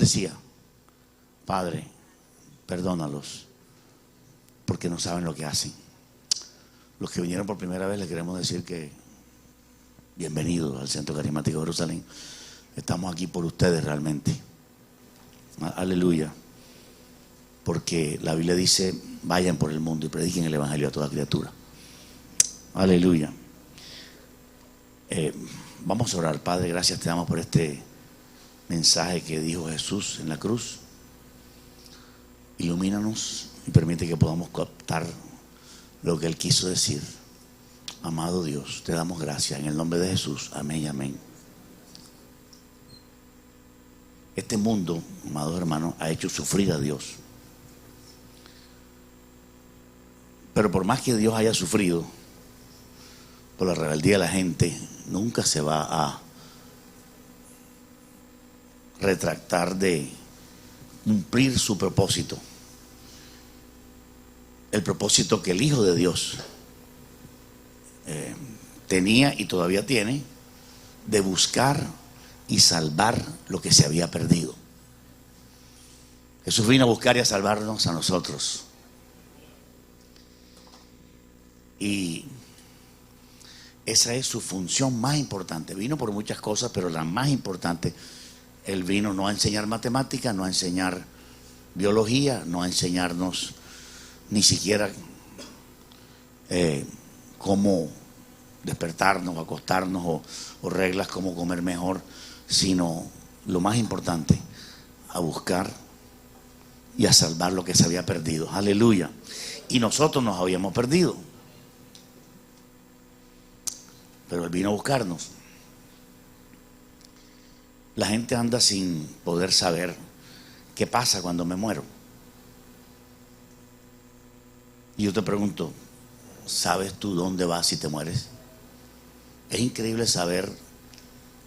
decía: Padre, perdónalos, porque no saben lo que hacen. Los que vinieron por primera vez, les queremos decir que bienvenidos al Centro Carismático de Jerusalén. Estamos aquí por ustedes realmente. Aleluya. Porque la Biblia dice: vayan por el mundo y prediquen el evangelio a toda criatura. Aleluya. Vamos a orar. Padre, gracias te damos por este mensaje que dijo Jesús en la cruz. Ilumínanos y permite que podamos captar lo que Él quiso decir. Amado Dios, te damos gracias en el nombre de Jesús. Amén y amén. Este mundo, amados hermanos, ha hecho sufrir a Dios. Pero por más que Dios haya sufrido por la rebeldía de la gente, nunca se va a retractar de cumplir su propósito. El propósito que el Hijo de Dios tenía y todavía tiene, de buscar y salvar lo que se había perdido. Jesús vino a buscar y a salvarnos a nosotros. Y esa es su función más importante. Vino por muchas cosas, pero la más importante, Él vino no a enseñar matemáticas, no a enseñar biología, no a enseñarnos ni siquiera cómo despertarnos, acostarnos o reglas como comer mejor, sino lo más importante, a buscar y a salvar lo que se había perdido. Aleluya. Y nosotros nos habíamos perdido, pero Él vino a buscarnos. La gente anda sin poder saber qué pasa cuando me muero. Y yo te pregunto, ¿sabes tú dónde vas si te mueres? Es increíble saber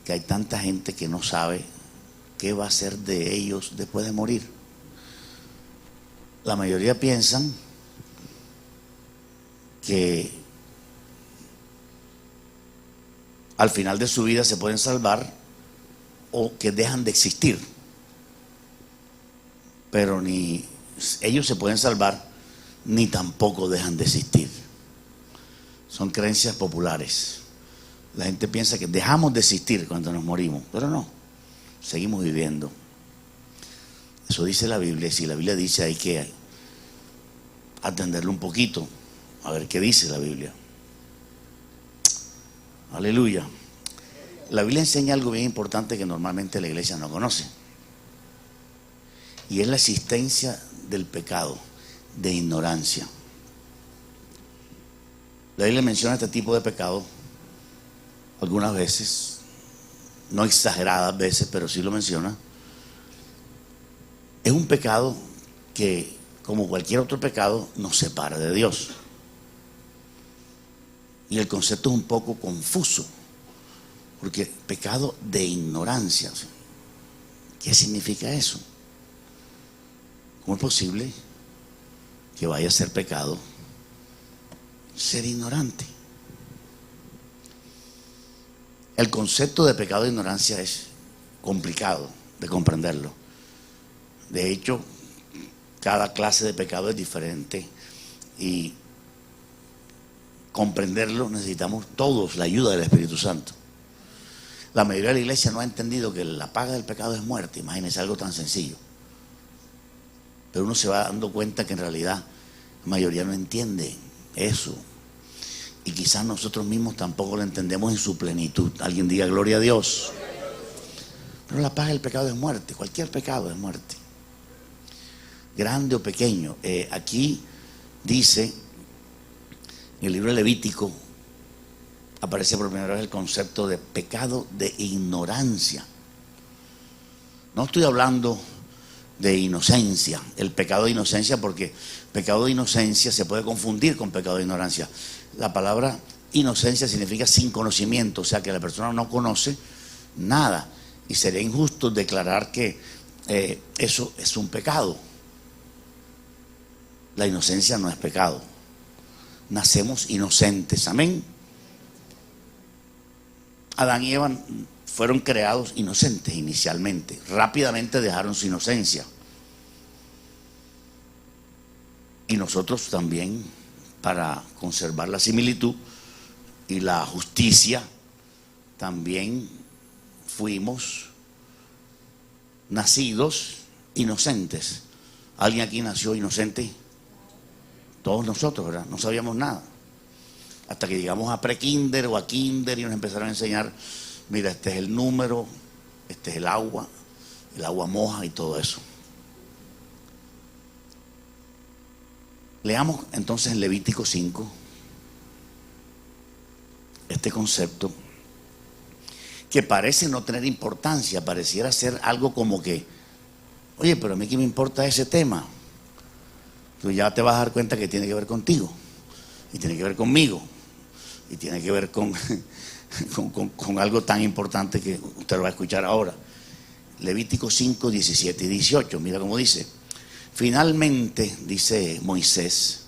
que hay tanta gente que no sabe qué va a ser de ellos después de morir. La mayoría piensan que al final de su vida se pueden salvar o que dejan de existir. Pero ni ellos se pueden salvar, ni tampoco dejan de existir. Son creencias populares. La gente piensa que dejamos de existir cuando nos morimos, pero no, seguimos viviendo. Eso dice la Biblia, y si la Biblia dice, hay que atenderlo un poquito, a ver qué dice la Biblia. Aleluya. La Biblia enseña algo bien importante que normalmente la iglesia no conoce, y es la existencia del pecado de ignorancia. La Biblia menciona este tipo de pecado algunas veces, no exageradas veces, pero sí lo menciona. Es un pecado que, como cualquier otro pecado, nos separa de Dios. Y el concepto es un poco confuso, porque pecado de ignorancia, ¿qué significa eso? ¿Cómo es posible que vaya a ser pecado ser ignorante? El concepto de pecado de ignorancia es complicado de comprenderlo. De hecho, cada clase de pecado es diferente y comprenderlo necesitamos todos la ayuda del Espíritu Santo. La mayoría de la iglesia no ha entendido que la paga del pecado es muerte. Imagínense algo tan sencillo. Pero uno se va dando cuenta que en realidad la mayoría no entiende eso. Y quizás nosotros mismos tampoco lo entendemos en su plenitud. Alguien diga gloria a Dios. Pero la paga del pecado es muerte. Cualquier pecado es muerte, grande o pequeño. Aquí dice, en el libro de Levítico, aparece por primera vez el concepto de pecado de ignorancia. No estoy hablando de inocencia, el pecado de inocencia, porque pecado de inocencia se puede confundir con pecado de ignorancia. La palabra inocencia significa sin conocimiento, o sea que la persona no conoce nada, y sería injusto declarar que eso es un pecado. La inocencia no es pecado. Nacemos inocentes, amén. Adán y Eva fueron creados inocentes inicialmente. Rápidamente dejaron su inocencia. Y nosotros también, para conservar la similitud y la justicia, también fuimos nacidos inocentes. ¿Alguien aquí nació inocente? Todos nosotros, ¿verdad? No sabíamos nada. Hasta que llegamos a pre-kinder o a kinder y nos empezaron a enseñar, mira, este es el número, este es el agua moja y todo eso. Leamos entonces en Levítico 5 este concepto que parece no tener importancia, pareciera ser algo como que, oye, pero a mí qué me importa ese tema. Tú ya te vas a dar cuenta que tiene que ver contigo, y tiene que ver conmigo, y tiene que ver con algo tan importante que usted lo va a escuchar ahora. Levítico 5, 17 y 18, mira cómo dice. Finalmente, dice Moisés,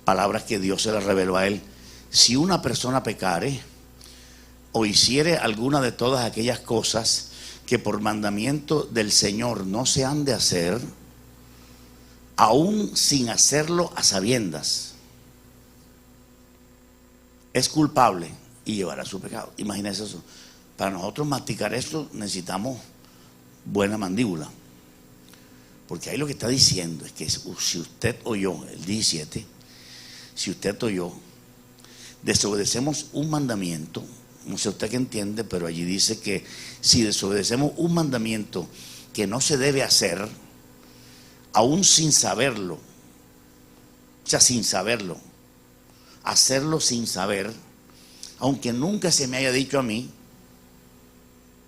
palabras que Dios se las reveló a él: si una persona pecare o hiciere alguna de todas aquellas cosas que por mandamiento del Señor no se han de hacer, aún sin hacerlo a sabiendas, es culpable y llevará su pecado. Imagínense eso. Para nosotros masticar esto necesitamos buena mandíbula, porque ahí lo que está diciendo es que si usted o yo, el 17, si usted o yo desobedecemos un mandamiento, no sé usted qué entiende, pero allí dice que si desobedecemos un mandamiento que no se debe hacer, aún sin saberlo, o sea, sin saberlo, hacerlo sin saber, aunque nunca se me haya dicho a mí,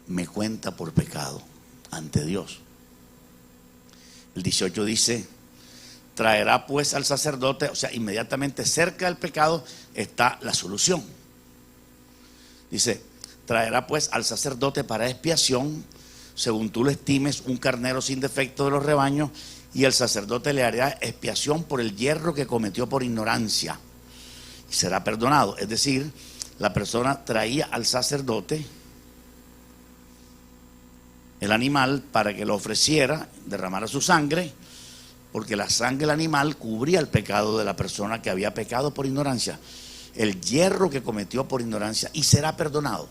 me cuenta por pecado ante Dios. El 18 dice: traerá pues al sacerdote, o sea, inmediatamente cerca del pecado está la solución. Dice: traerá pues al sacerdote para expiación, según tú lo estimes, un carnero sin defecto de los rebaños, y el sacerdote le hará expiación por el yerro que cometió por ignorancia, y será perdonado. Es decir, la persona traía al sacerdote el animal para que lo ofreciera, derramara su sangre, porque la sangre del animal cubría el pecado de la persona que había pecado por ignorancia, el yerro que cometió por ignorancia, y será perdonado.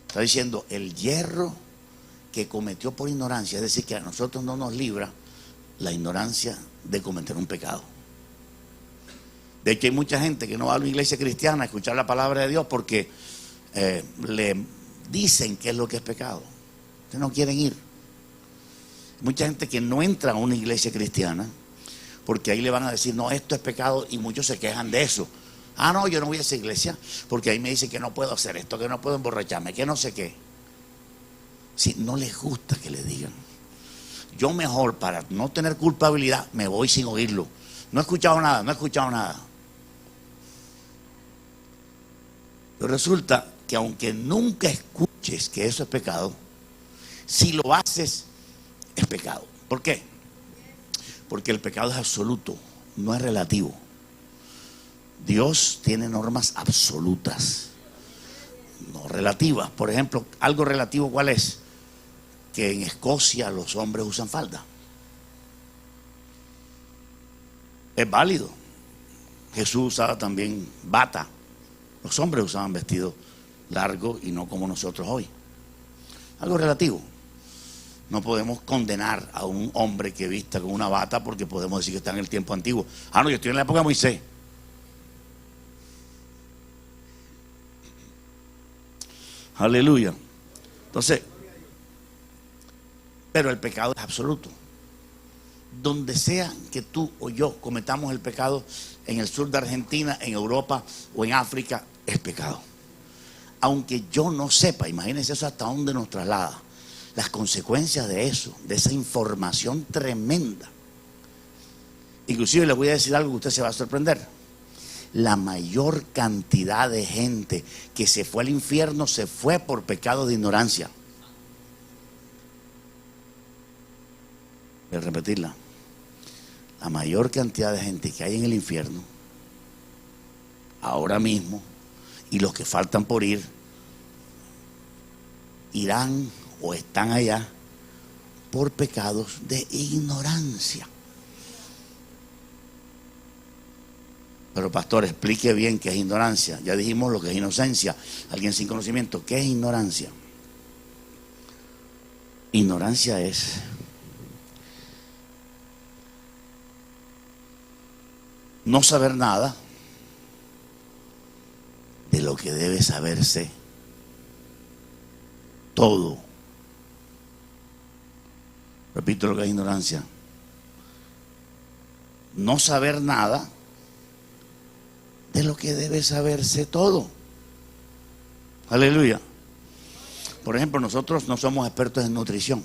Está diciendo el yerro que cometió por ignorancia, es decir, que a nosotros no nos libra la ignorancia de cometer un pecado. De hecho, hay mucha gente que no va a una iglesia cristiana a escuchar la palabra de Dios porque le dicen qué es lo que es pecado. Ustedes no quieren ir. Mucha gente que no entra a una iglesia cristiana porque ahí le van a decir, no, esto es pecado, y muchos se quejan de eso. Ah, no, yo no voy a esa iglesia porque ahí me dicen que no puedo hacer esto, que no puedo emborracharme, que no sé qué. Si no les gusta que le digan, yo mejor, para no tener culpabilidad, me voy sin oírlo. No he escuchado nada, no he escuchado nada. Pero resulta que aunque nunca escuches que eso es pecado, si lo haces, es pecado. ¿Por qué? Porque el pecado es absoluto, no es relativo. Dios tiene normas absolutas, no relativas. Por ejemplo, algo relativo, ¿cuál es? Que en Escocia los hombres usan falda. Es válido. Jesús usaba también bata. Los hombres usaban vestido largo y no como nosotros hoy. Algo relativo. No podemos condenar a un hombre que vista con una bata porque podemos decir que está en el tiempo antiguo. Ah, no, yo estoy en la época de Moisés. Aleluya. Entonces, pero el pecado es absoluto. Donde sea que tú o yo cometamos el pecado, en el sur de Argentina, en Europa o en África, es pecado. Aunque yo no sepa, imagínense eso hasta dónde nos traslada. Las consecuencias de eso, de esa información tremenda. Inclusive les voy a decir algo que usted se va a sorprender. La mayor cantidad de gente que se fue al infierno se fue por pecado de ignorancia. Voy a repetirla. La mayor cantidad de gente que hay en el infierno ahora mismo, y los que faltan por ir, irán o están allá por pecados de ignorancia. Pero pastor, explique bien qué es ignorancia. Ya dijimos lo que es inocencia. Alguien sin conocimiento, ¿qué es ignorancia? Ignorancia es no saber nada de lo que debe saberse todo. Repito lo que es ignorancia. No saber nada de lo que debe saberse todo. Aleluya. Por ejemplo, nosotros no somos expertos en nutrición.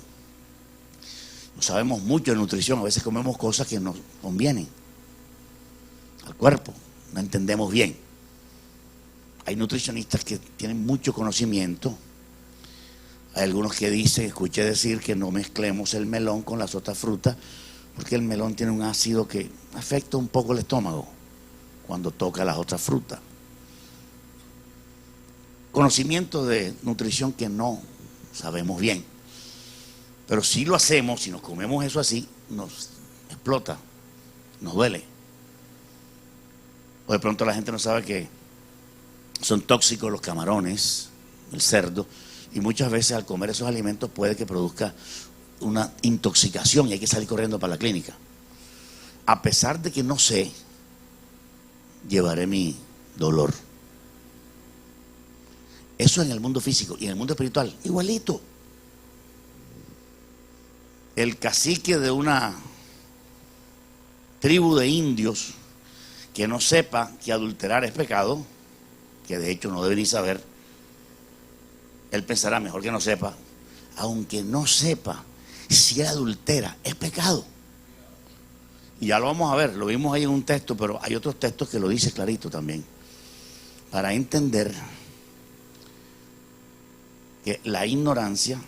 No sabemos mucho de nutrición. A veces comemos cosas que nos convienen al cuerpo. No entendemos bien. Hay nutricionistas que tienen mucho conocimiento. Hay algunos que dicen, escuché decir que no mezclemos el melón con las otras frutas, porque el melón tiene un ácido que afecta un poco el estómago cuando toca las otras frutas. Conocimiento de nutrición que no sabemos bien. Pero si lo hacemos, si nos comemos eso así, nos explota, nos duele. O de pronto la gente no sabe que son tóxicos los camarones, el cerdo, y muchas veces al comer esos alimentos puede que produzca una intoxicación y hay que salir corriendo para la clínica. A pesar de que no sé, llevaré mi dolor. Eso en el mundo físico y en el mundo espiritual, igualito. El cacique de una tribu de indios que no sepa que adulterar es pecado, que de hecho no debe ni saber, él pensará mejor que no sepa, aunque no sepa si él adultera, es pecado. Y ya lo vamos a ver, lo vimos ahí en un texto, pero hay otros textos que lo dice clarito también, para entender que la ignorancia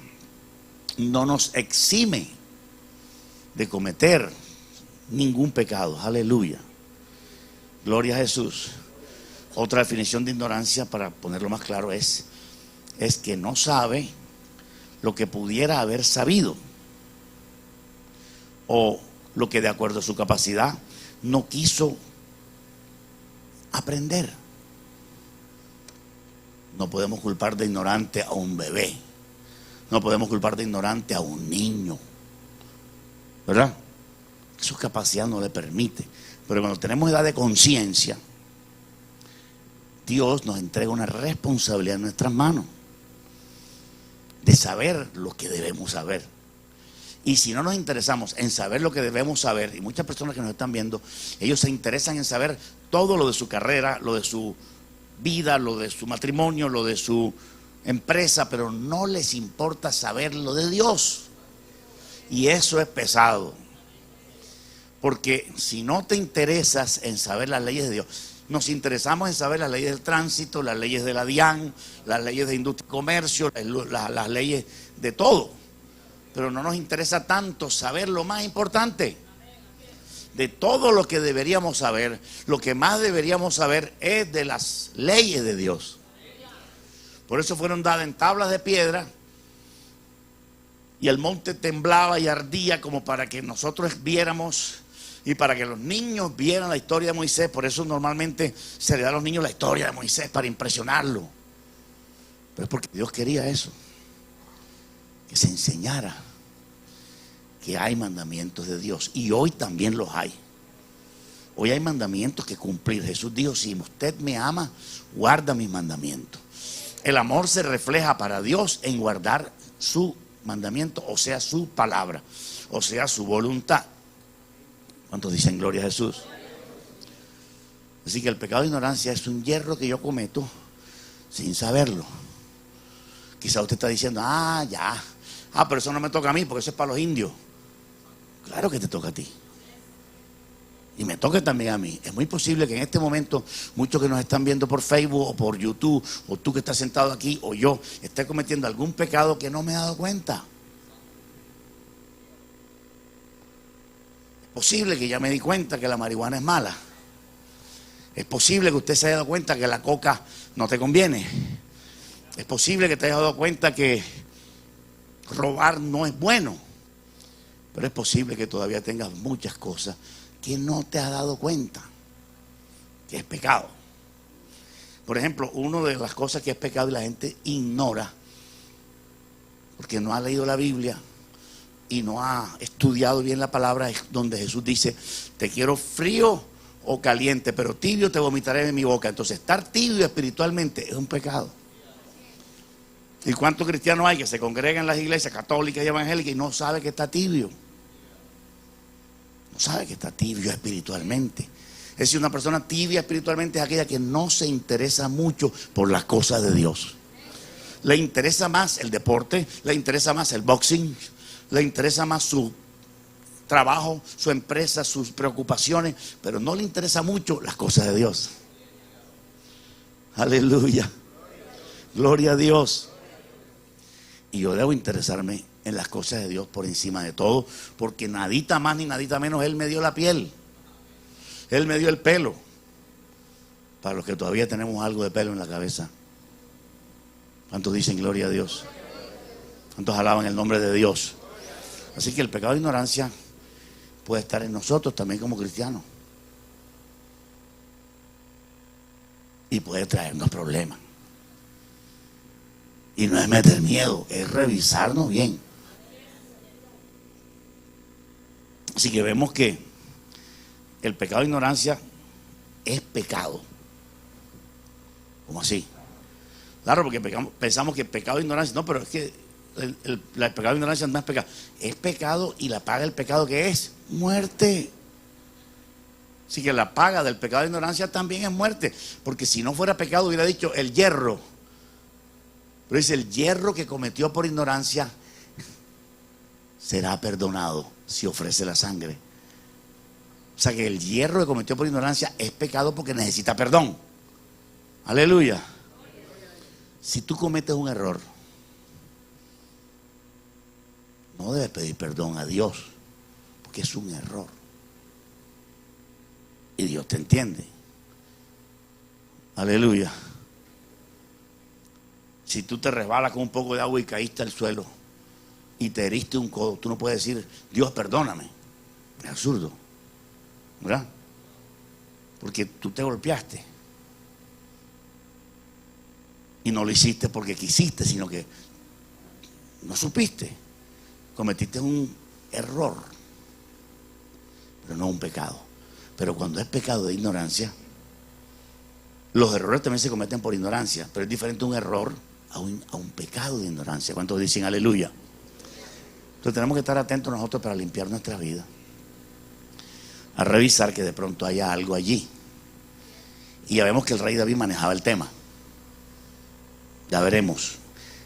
no nos exime de cometer ningún pecado. Aleluya. Gloria a Jesús. Otra definición de ignorancia, para ponerlo más claro, es que no sabe lo que pudiera haber sabido, o lo que de acuerdo a su capacidad no quiso aprender. No podemos culpar de ignorante a un bebé, no podemos culpar de ignorante a un niño, ¿verdad? Su capacidad no le permite. Pero cuando tenemos edad de conciencia, Dios nos entrega una responsabilidad en nuestras manos de saber lo que debemos saber. Y si no nos interesamos en saber lo que debemos saber, y muchas personas que nos están viendo, ellos se interesan en saber todo lo de su carrera, lo de su vida, lo de su matrimonio, lo de su empresa, pero no les importa saber lo de Dios. Y eso es pesado. Porque si no te interesas en saber las leyes de Dios, nos interesamos en saber las leyes del tránsito, las leyes de la DIAN, las leyes de industria y comercio, las leyes de todo. Pero no nos interesa tanto saber lo más importante. De todo lo que deberíamos saber, lo que más deberíamos saber es de las leyes de Dios. Por eso fueron dadas en tablas de piedra y el monte temblaba y ardía como para que nosotros viéramos y para que los niños vieran la historia de Moisés. Por eso normalmente se le da a los niños la historia de Moisés para impresionarlo. Pero es porque Dios quería eso, que se enseñara que hay mandamientos de Dios, y hoy también los hay. Hoy hay mandamientos que cumplir. Jesús dijo: si usted me ama, guarda mis mandamientos. El amor se refleja para Dios en guardar su mandamiento, o sea, su palabra, o sea, su voluntad. ¿Cuántos dicen gloria a Jesús? Así que el pecado de ignorancia es un yerro que yo cometo sin saberlo. Quizá usted está diciendo: pero eso no me toca a mí, porque eso es para los indios. Claro que te toca a ti. Y me toca también a mí. Es muy posible que en este momento muchos que nos están viendo por Facebook o por YouTube, o tú que estás sentado aquí, o yo, esté cometiendo algún pecado que no me he dado cuenta. Es posible que ya me di cuenta que la marihuana es mala. Es posible que usted se haya dado cuenta que la coca no te conviene. Es posible que te haya dado cuenta que robar no es bueno, pero es posible que todavía tengas muchas cosas que no te has dado cuenta que es pecado. Por ejemplo, una de las cosas que es pecado y la gente ignora porque no ha leído la Biblia y no ha estudiado bien la palabra, es donde Jesús dice: te quiero frío o caliente, pero tibio te vomitaré de mi boca. Entonces, estar tibio espiritualmente es un pecado. ¿Y cuántos cristianos hay que se congregan en las iglesias católicas y evangélicas y no sabe que está tibio? No sabe que está tibio espiritualmente. Es decir, una persona tibia espiritualmente es aquella que no se interesa mucho por las cosas de Dios. Le interesa más el deporte, le interesa más el boxing, le interesa más su trabajo, su empresa, sus preocupaciones, pero no le interesa mucho las cosas de Dios. Aleluya. Gloria a Dios. Y yo debo interesarme en las cosas de Dios por encima de todo, porque nadita más ni nadita menos Él me dio la piel. Él me dio el pelo. Para los que todavía tenemos algo de pelo en la cabeza. ¿Cuántos dicen gloria a Dios? ¿Cuántos alaban el nombre de Dios? Así que el pecado de ignorancia puede estar en nosotros también como cristianos. Y puede traernos problemas. Y no es meter miedo, es revisarnos bien. Así que vemos que el pecado de ignorancia es pecado. ¿Cómo así? Claro, porque pensamos que el pecado de ignorancia, no, pero es que el pecado de ignorancia no es pecado. Es pecado, y la paga del pecado, ¿qué es? Muerte. Así que la paga del pecado de ignorancia también es muerte. Porque si no fuera pecado hubiera dicho el hierro. Pero dice: el hierro que cometió por ignorancia será perdonado si ofrece la sangre. O sea que el hierro que cometió por ignorancia es pecado porque necesita perdón. Aleluya. Si tú cometes un error, no debes pedir perdón a Dios, porque es un error. Y Dios te entiende. Aleluya. Si tú te resbalas con un poco de agua y caíste al suelo y te heriste un codo, tú no puedes decir: Dios, perdóname. Es absurdo, ¿verdad? Porque tú te golpeaste. Y no lo hiciste porque quisiste, sino que no supiste. Cometiste un error, pero no un pecado. Pero cuando es pecado de ignorancia, los errores también se cometen por ignorancia, pero es diferente un error a un pecado de ignorancia. ¿Cuántos dicen aleluya? Entonces tenemos que estar atentos nosotros para limpiar nuestra vida, a revisar que de pronto haya algo allí. Y ya vemos que el rey David manejaba el tema. Ya veremos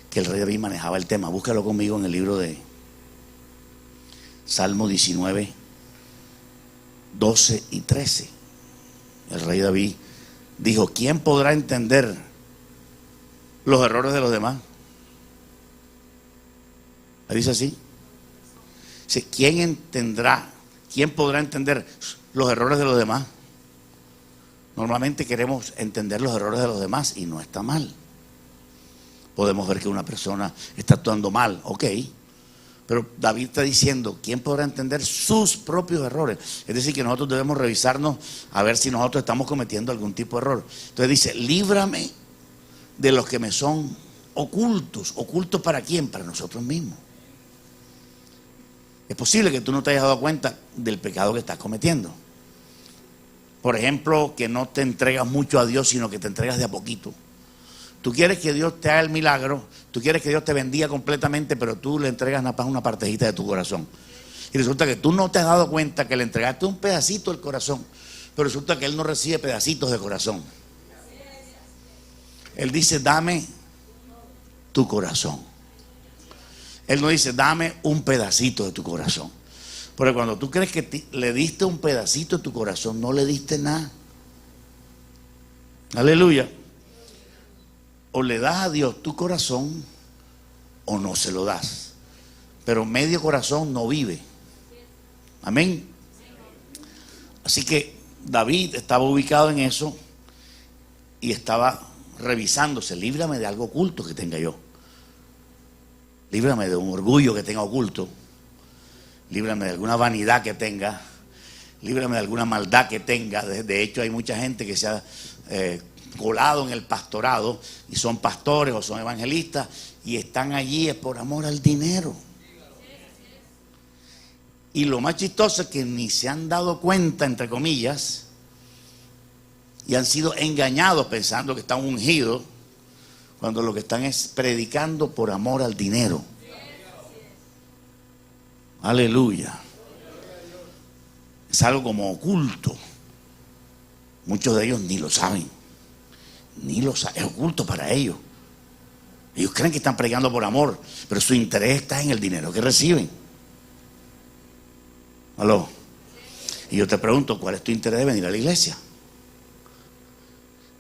que el rey David manejaba el tema. Búscalo conmigo en el libro de Salmo 19, 12 y 13. El rey David dijo: ¿quién podrá entender los errores de los demás? ¿Dice así? Dice: ¿quién podrá entender los errores de los demás? Normalmente queremos entender los errores de los demás y no está mal. Podemos ver que una persona está actuando mal, ok. Pero David está diciendo: ¿quién podrá entender sus propios errores? Es decir, que nosotros debemos revisarnos a ver si nosotros estamos cometiendo algún tipo de error. Entonces dice: líbrame de los que me son ocultos. ¿Ocultos para quién? Para nosotros mismos. Es posible que tú no te hayas dado cuenta del pecado que estás cometiendo. Por ejemplo, que no te entregas mucho a Dios, sino que te entregas de a poquito. Tú quieres que Dios te haga el milagro, tú quieres que Dios te bendiga completamente, pero tú le entregas nada más una partecita de tu corazón. Y resulta que tú no te has dado cuenta que le entregaste un pedacito del corazón, pero resulta que Él no recibe pedacitos de corazón. Él dice: dame tu corazón. Él no dice: dame un pedacito de tu corazón. Porque cuando tú crees que le diste un pedacito de tu corazón, no le diste nada. Aleluya. O le das a Dios tu corazón o no se lo das. Pero medio corazón no vive. Amén. Así que David estaba ubicado en eso y estaba revisándose: líbrame de algo oculto que tenga yo. Líbrame de un orgullo que tenga oculto. Líbrame de alguna vanidad que tenga. Líbrame de alguna maldad que tenga. De hecho, hay mucha gente que se ha colado en el pastorado y son pastores o son evangelistas y están allí es por amor al dinero. Y lo más chistoso es que ni se han dado cuenta, entre comillas, y han sido engañados pensando que están ungidos, cuando lo que están es predicando por amor al dinero. Aleluya. Es algo como oculto. Muchos de ellos ni lo saben. Ni lo saben. Es oculto para ellos. Ellos creen que están predicando por amor, pero su interés está en el dinero que reciben. ¿Aló? Y yo te pregunto, ¿cuál es tu interés de venir a la iglesia?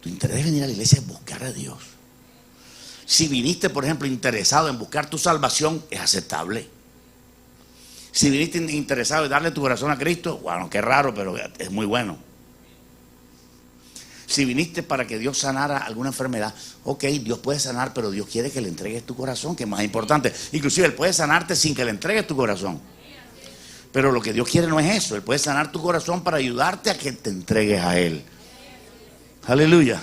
Tu interés de venir a la iglesia es buscar a Dios. Si viniste, por ejemplo, interesado en buscar tu salvación, es aceptable. Si viniste interesado en darle tu corazón a Cristo, bueno, qué raro, pero es muy bueno. Si viniste para que Dios sanara alguna enfermedad, ok, Dios puede sanar, pero Dios quiere que le entregues tu corazón, que es más importante. Inclusive Él puede sanarte sin que le entregues tu corazón. Pero lo que Dios quiere no es eso. Él puede sanar tu corazón para ayudarte a que te entregues a Él. Aleluya.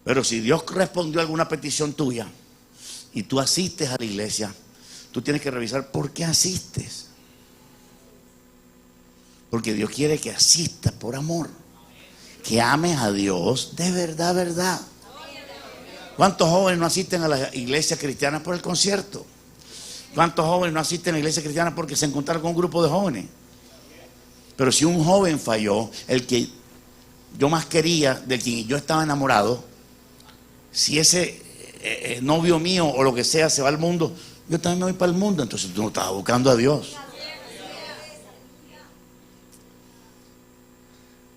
Pero si Dios respondió a alguna petición tuya y tú asistes a la iglesia, tú tienes que revisar por qué asistes. Porque Dios quiere que asistas por amor, que ames a Dios de verdad, verdad. ¿Cuántos jóvenes no asisten a las iglesias cristianas por el concierto? ¿Cuántos jóvenes no asisten a la iglesia cristiana porque se encontraron con un grupo de jóvenes? Pero si un joven falló, el que yo más quería, de quien yo estaba enamorado, si ese novio mío o lo que sea se va al mundo, yo también me voy para el mundo. Entonces tú no estabas buscando a Dios.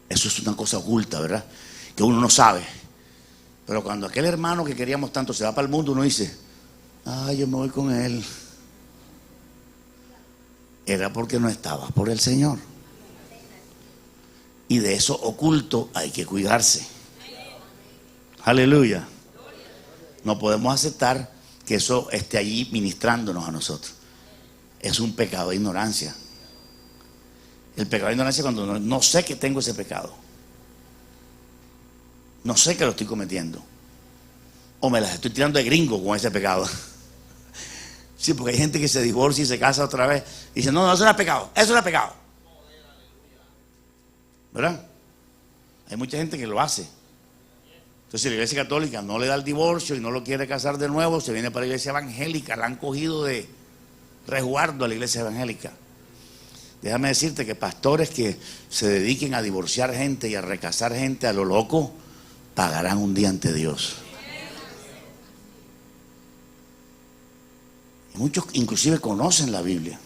Eso es una cosa oculta, ¿verdad? Que uno no sabe. Pero cuando aquel hermano que queríamos tanto se va para el mundo, uno dice, yo me voy con él. Era porque no estabas por el Señor. Y de eso oculto hay que cuidarse. Aleluya. No podemos aceptar que eso esté allí ministrándonos a nosotros. Es un pecado de ignorancia. El pecado de ignorancia es cuando no sé que tengo ese pecado. No sé que lo estoy cometiendo. O me las estoy tirando de gringo con ese pecado. Sí, porque hay gente que se divorcia y se casa otra vez y dice, no, eso no es pecado, eso no es pecado. ¿Verdad? Hay mucha gente que lo hace. Entonces la iglesia católica no le da el divorcio y no lo quiere casar de nuevo, se viene para la iglesia evangélica, la han cogido de resguardo a la iglesia evangélica. Déjame decirte que pastores que se dediquen a divorciar gente y a recasar gente a lo loco, pagarán un día ante Dios. Muchos inclusive conocen la Biblia,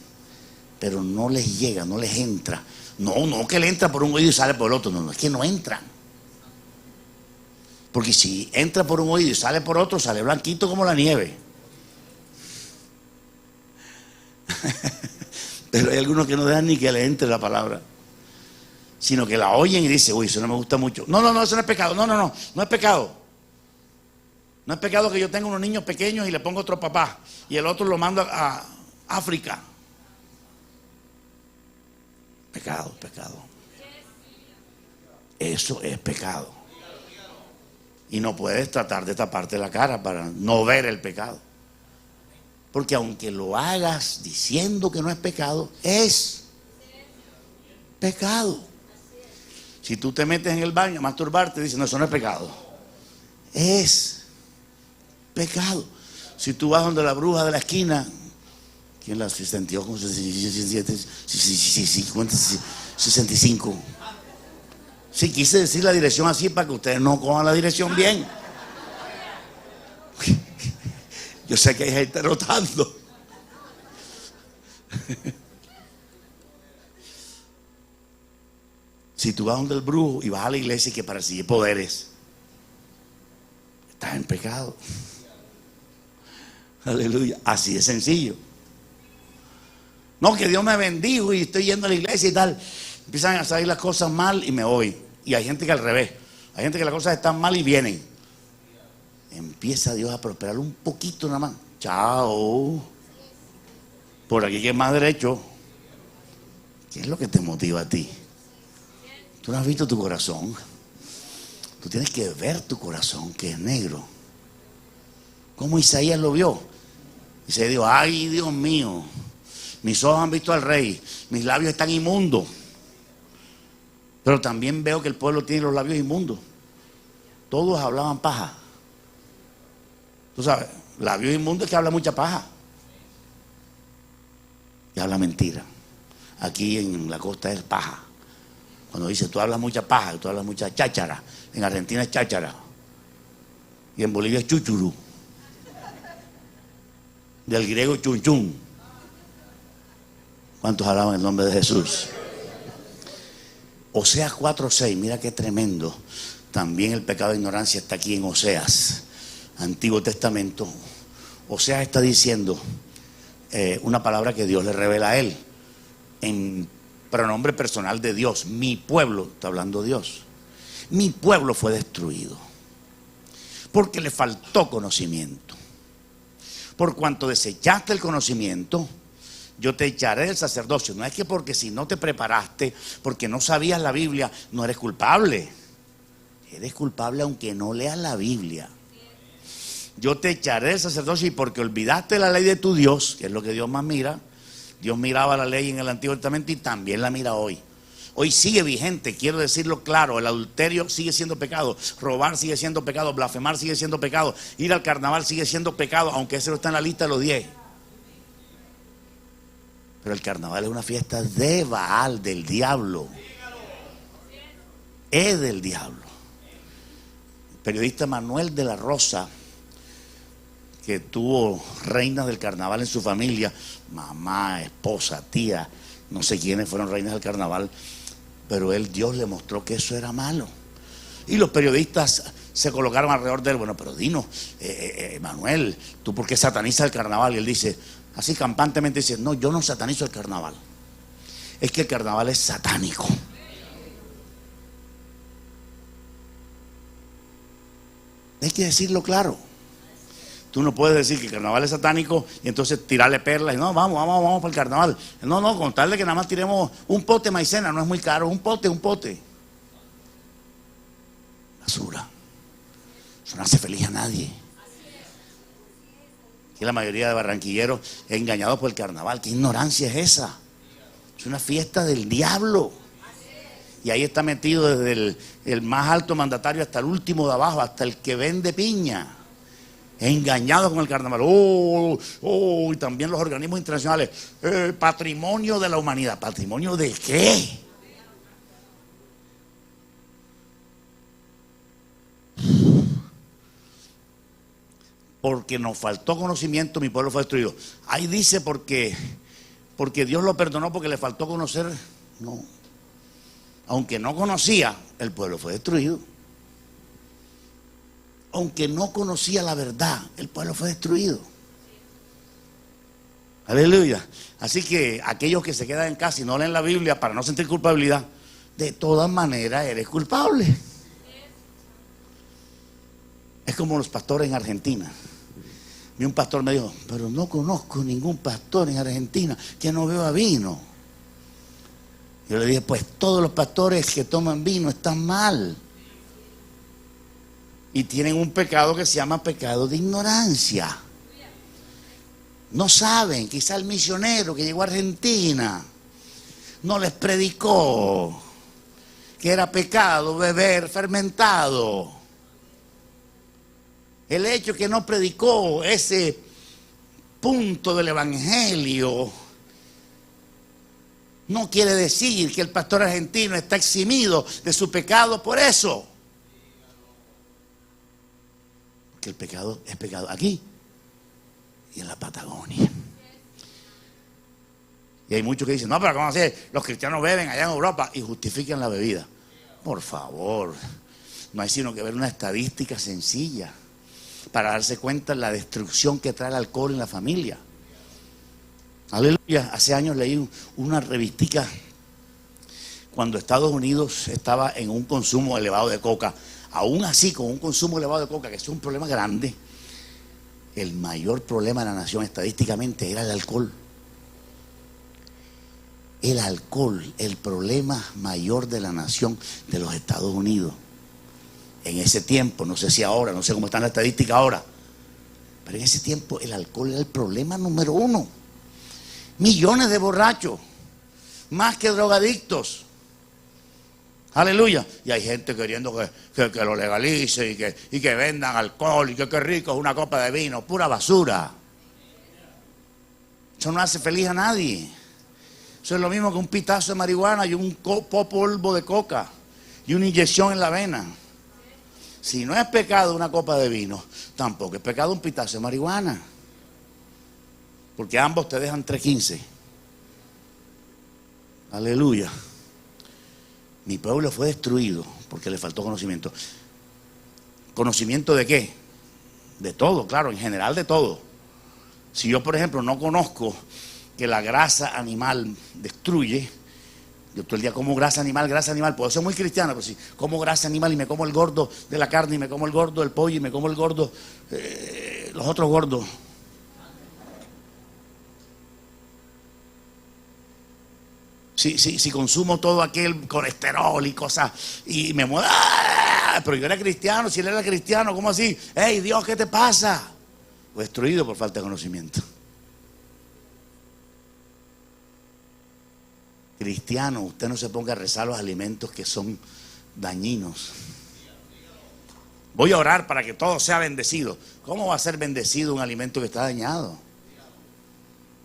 pero no les llega, no les entra. No que le entra por un oído y sale por el otro. No, es que no entran. Porque si entra por un oído y sale por otro, sale blanquito como la nieve. Pero hay algunos que no dejan ni que le entre la palabra, sino que la oyen y dicen, uy, eso no me gusta mucho. No, eso no es pecado. No es pecado. No es pecado que yo tenga unos niños pequeños y le pongo otro papá y el otro lo mando a África. Pecado. Eso es pecado. Y no puedes tratar de taparte la cara para no ver el pecado. Porque aunque lo hagas diciendo que no es pecado, es pecado. Si tú te metes en el baño a masturbarte, dices, no, eso no es pecado. Es pecado. Si tú vas donde la bruja de la esquina, ¿quién la 68 con 65? Sí, quise decir la dirección así para que ustedes no cojan la dirección bien. Yo sé que hay gente rotando. Si tú vas donde el brujo y vas a la iglesia y que para recibir poderes, estás en pecado. Aleluya. Así de sencillo. No, que Dios me bendijo y estoy yendo a la iglesia y tal. Empiezan a salir las cosas mal y me voy. Y hay gente que al revés. Hay gente que las cosas están mal y vienen. Empieza Dios a prosperar un poquito nada más. Chao. Por aquí que es más derecho. ¿Qué es lo que te motiva a ti? Tú no has visto tu corazón. Tú tienes que ver tu corazón, que es negro. ¿Cómo Isaías lo vio? Isaías dijo: ay, Dios mío, mis ojos han visto al rey, mis labios están inmundos. Pero también veo que el pueblo tiene los labios inmundos. Todos hablaban paja. Tú sabes, labios inmundos es que habla mucha paja. Y habla mentira. Aquí en la costa es paja. Cuando dice tú hablas mucha paja, tú hablas mucha cháchara. En Argentina es cháchara. Y en Bolivia es chuchurú. Del griego chunchun. ¿Cuántos alaban el nombre de Jesús? Oseas 4:6, mira qué tremendo. También el pecado de ignorancia está aquí en Oseas, Antiguo Testamento. Oseas está diciendo una palabra que Dios le revela a él, en pronombre personal de Dios. Mi pueblo, está hablando Dios, mi pueblo fue destruido porque le faltó conocimiento. Por cuanto desechaste el conocimiento, yo te echaré del sacerdocio. No es que porque si no te preparaste, porque no sabías la Biblia, no eres culpable. Eres culpable aunque no leas la Biblia. Yo te echaré del sacerdocio, y porque olvidaste la ley de tu Dios, que es lo que Dios más mira. Dios miraba la ley en el Antiguo Testamento y también la mira hoy. Hoy sigue vigente, quiero decirlo claro. El adulterio sigue siendo pecado, robar sigue siendo pecado, blasfemar sigue siendo pecado, ir al carnaval sigue siendo pecado, aunque ese no está en la lista de los 10. Pero el carnaval es una fiesta de Baal, del diablo. Es del diablo. El periodista Manuel de la Rosa, que tuvo reinas del carnaval en su familia, mamá, esposa, tía, no sé quiénes fueron reinas del carnaval, pero Dios le mostró que eso era malo. Y los periodistas se colocaron alrededor de él. Bueno, pero dinos, Manuel, ¿tú por qué satanizas el carnaval? Y él dice, así campantemente dice, no, yo no satanizo el carnaval. Es que el carnaval es satánico. Hay que decirlo claro. Tú no puedes decir que el carnaval es satánico y entonces tirarle perlas y no, vamos para el carnaval. No, con tal de que nada más tiremos un pote de maicena, no es muy caro, un pote. Basura. Eso no hace feliz a nadie. Aquí la mayoría de barranquilleros engañados por el carnaval. ¿Qué ignorancia es esa? Es una fiesta del diablo. Y ahí está metido desde el más alto mandatario hasta el último de abajo, hasta el que vende piña. Engañado con el carnaval. Y también los organismos internacionales. Patrimonio de la humanidad. ¿Patrimonio de qué? Porque nos faltó conocimiento, mi pueblo fue destruido. Ahí dice porque Dios lo perdonó porque le faltó conocer. No. Aunque no conocía, el pueblo fue destruido. Aunque no conocía la verdad, el pueblo fue destruido. Aleluya. Así que aquellos que se quedan en casa y no leen la Biblia para no sentir culpabilidad, de todas maneras eres culpable. Es como los pastores en Argentina. Y un pastor me dijo, pero no conozco ningún pastor en Argentina que no beba vino. Yo le dije, pues todos los pastores que toman vino están mal. Y tienen un pecado que se llama pecado de ignorancia. No saben, quizá el misionero que llegó a Argentina no les predicó que era pecado beber fermentado. El hecho que no predicó ese punto del evangelio no quiere decir que el pastor argentino está eximido de su pecado por eso. Que el pecado es pecado aquí y en la Patagonia. Y hay muchos que dicen, no, pero ¿cómo así? Los cristianos beben allá en Europa y justifican la bebida. Por favor, no hay sino que ver una estadística sencilla para darse cuenta de la destrucción que trae el alcohol en la familia. Aleluya. Hace años leí una revistica cuando Estados Unidos estaba en un consumo elevado de coca. Aún así, con un consumo elevado de coca, que es un problema grande, el mayor problema de la nación estadísticamente era el alcohol. El alcohol, el problema mayor de la nación de los Estados Unidos. En ese tiempo, no sé si ahora, no sé cómo está la estadística ahora, pero en ese tiempo el alcohol era el problema número uno. Millones de borrachos, más que drogadictos. Aleluya. Y hay gente queriendo que lo legalice y que vendan alcohol y que qué rico es una copa de vino. Pura basura. Eso no hace feliz a nadie. Eso es lo mismo que un pitazo de marihuana y un polvo de coca y una inyección en la vena. Si no es pecado una copa de vino, tampoco es pecado un pitazo de marihuana. Porque ambos te dejan 3.15. Aleluya. Mi pueblo fue destruido porque le faltó conocimiento. ¿Conocimiento de qué? De todo, claro, en general de todo. Si yo, por ejemplo, no conozco que la grasa animal destruye, yo todo el día como grasa animal, puedo ser muy cristiano, pero si como grasa animal y me como el gordo de la carne, y me como el gordo del pollo, y me como el gordo, los otros gordos. Si consumo todo aquel colesterol y cosas, y me muero, ¡ah! Pero yo era cristiano, si él era cristiano, ¿cómo así? ¡Hey, Dios, qué te pasa! Fue destruido por falta de conocimiento. Cristiano, usted no se ponga a rezar los alimentos que son dañinos. Voy a orar para que todo sea bendecido. ¿Cómo va a ser bendecido un alimento que está dañado?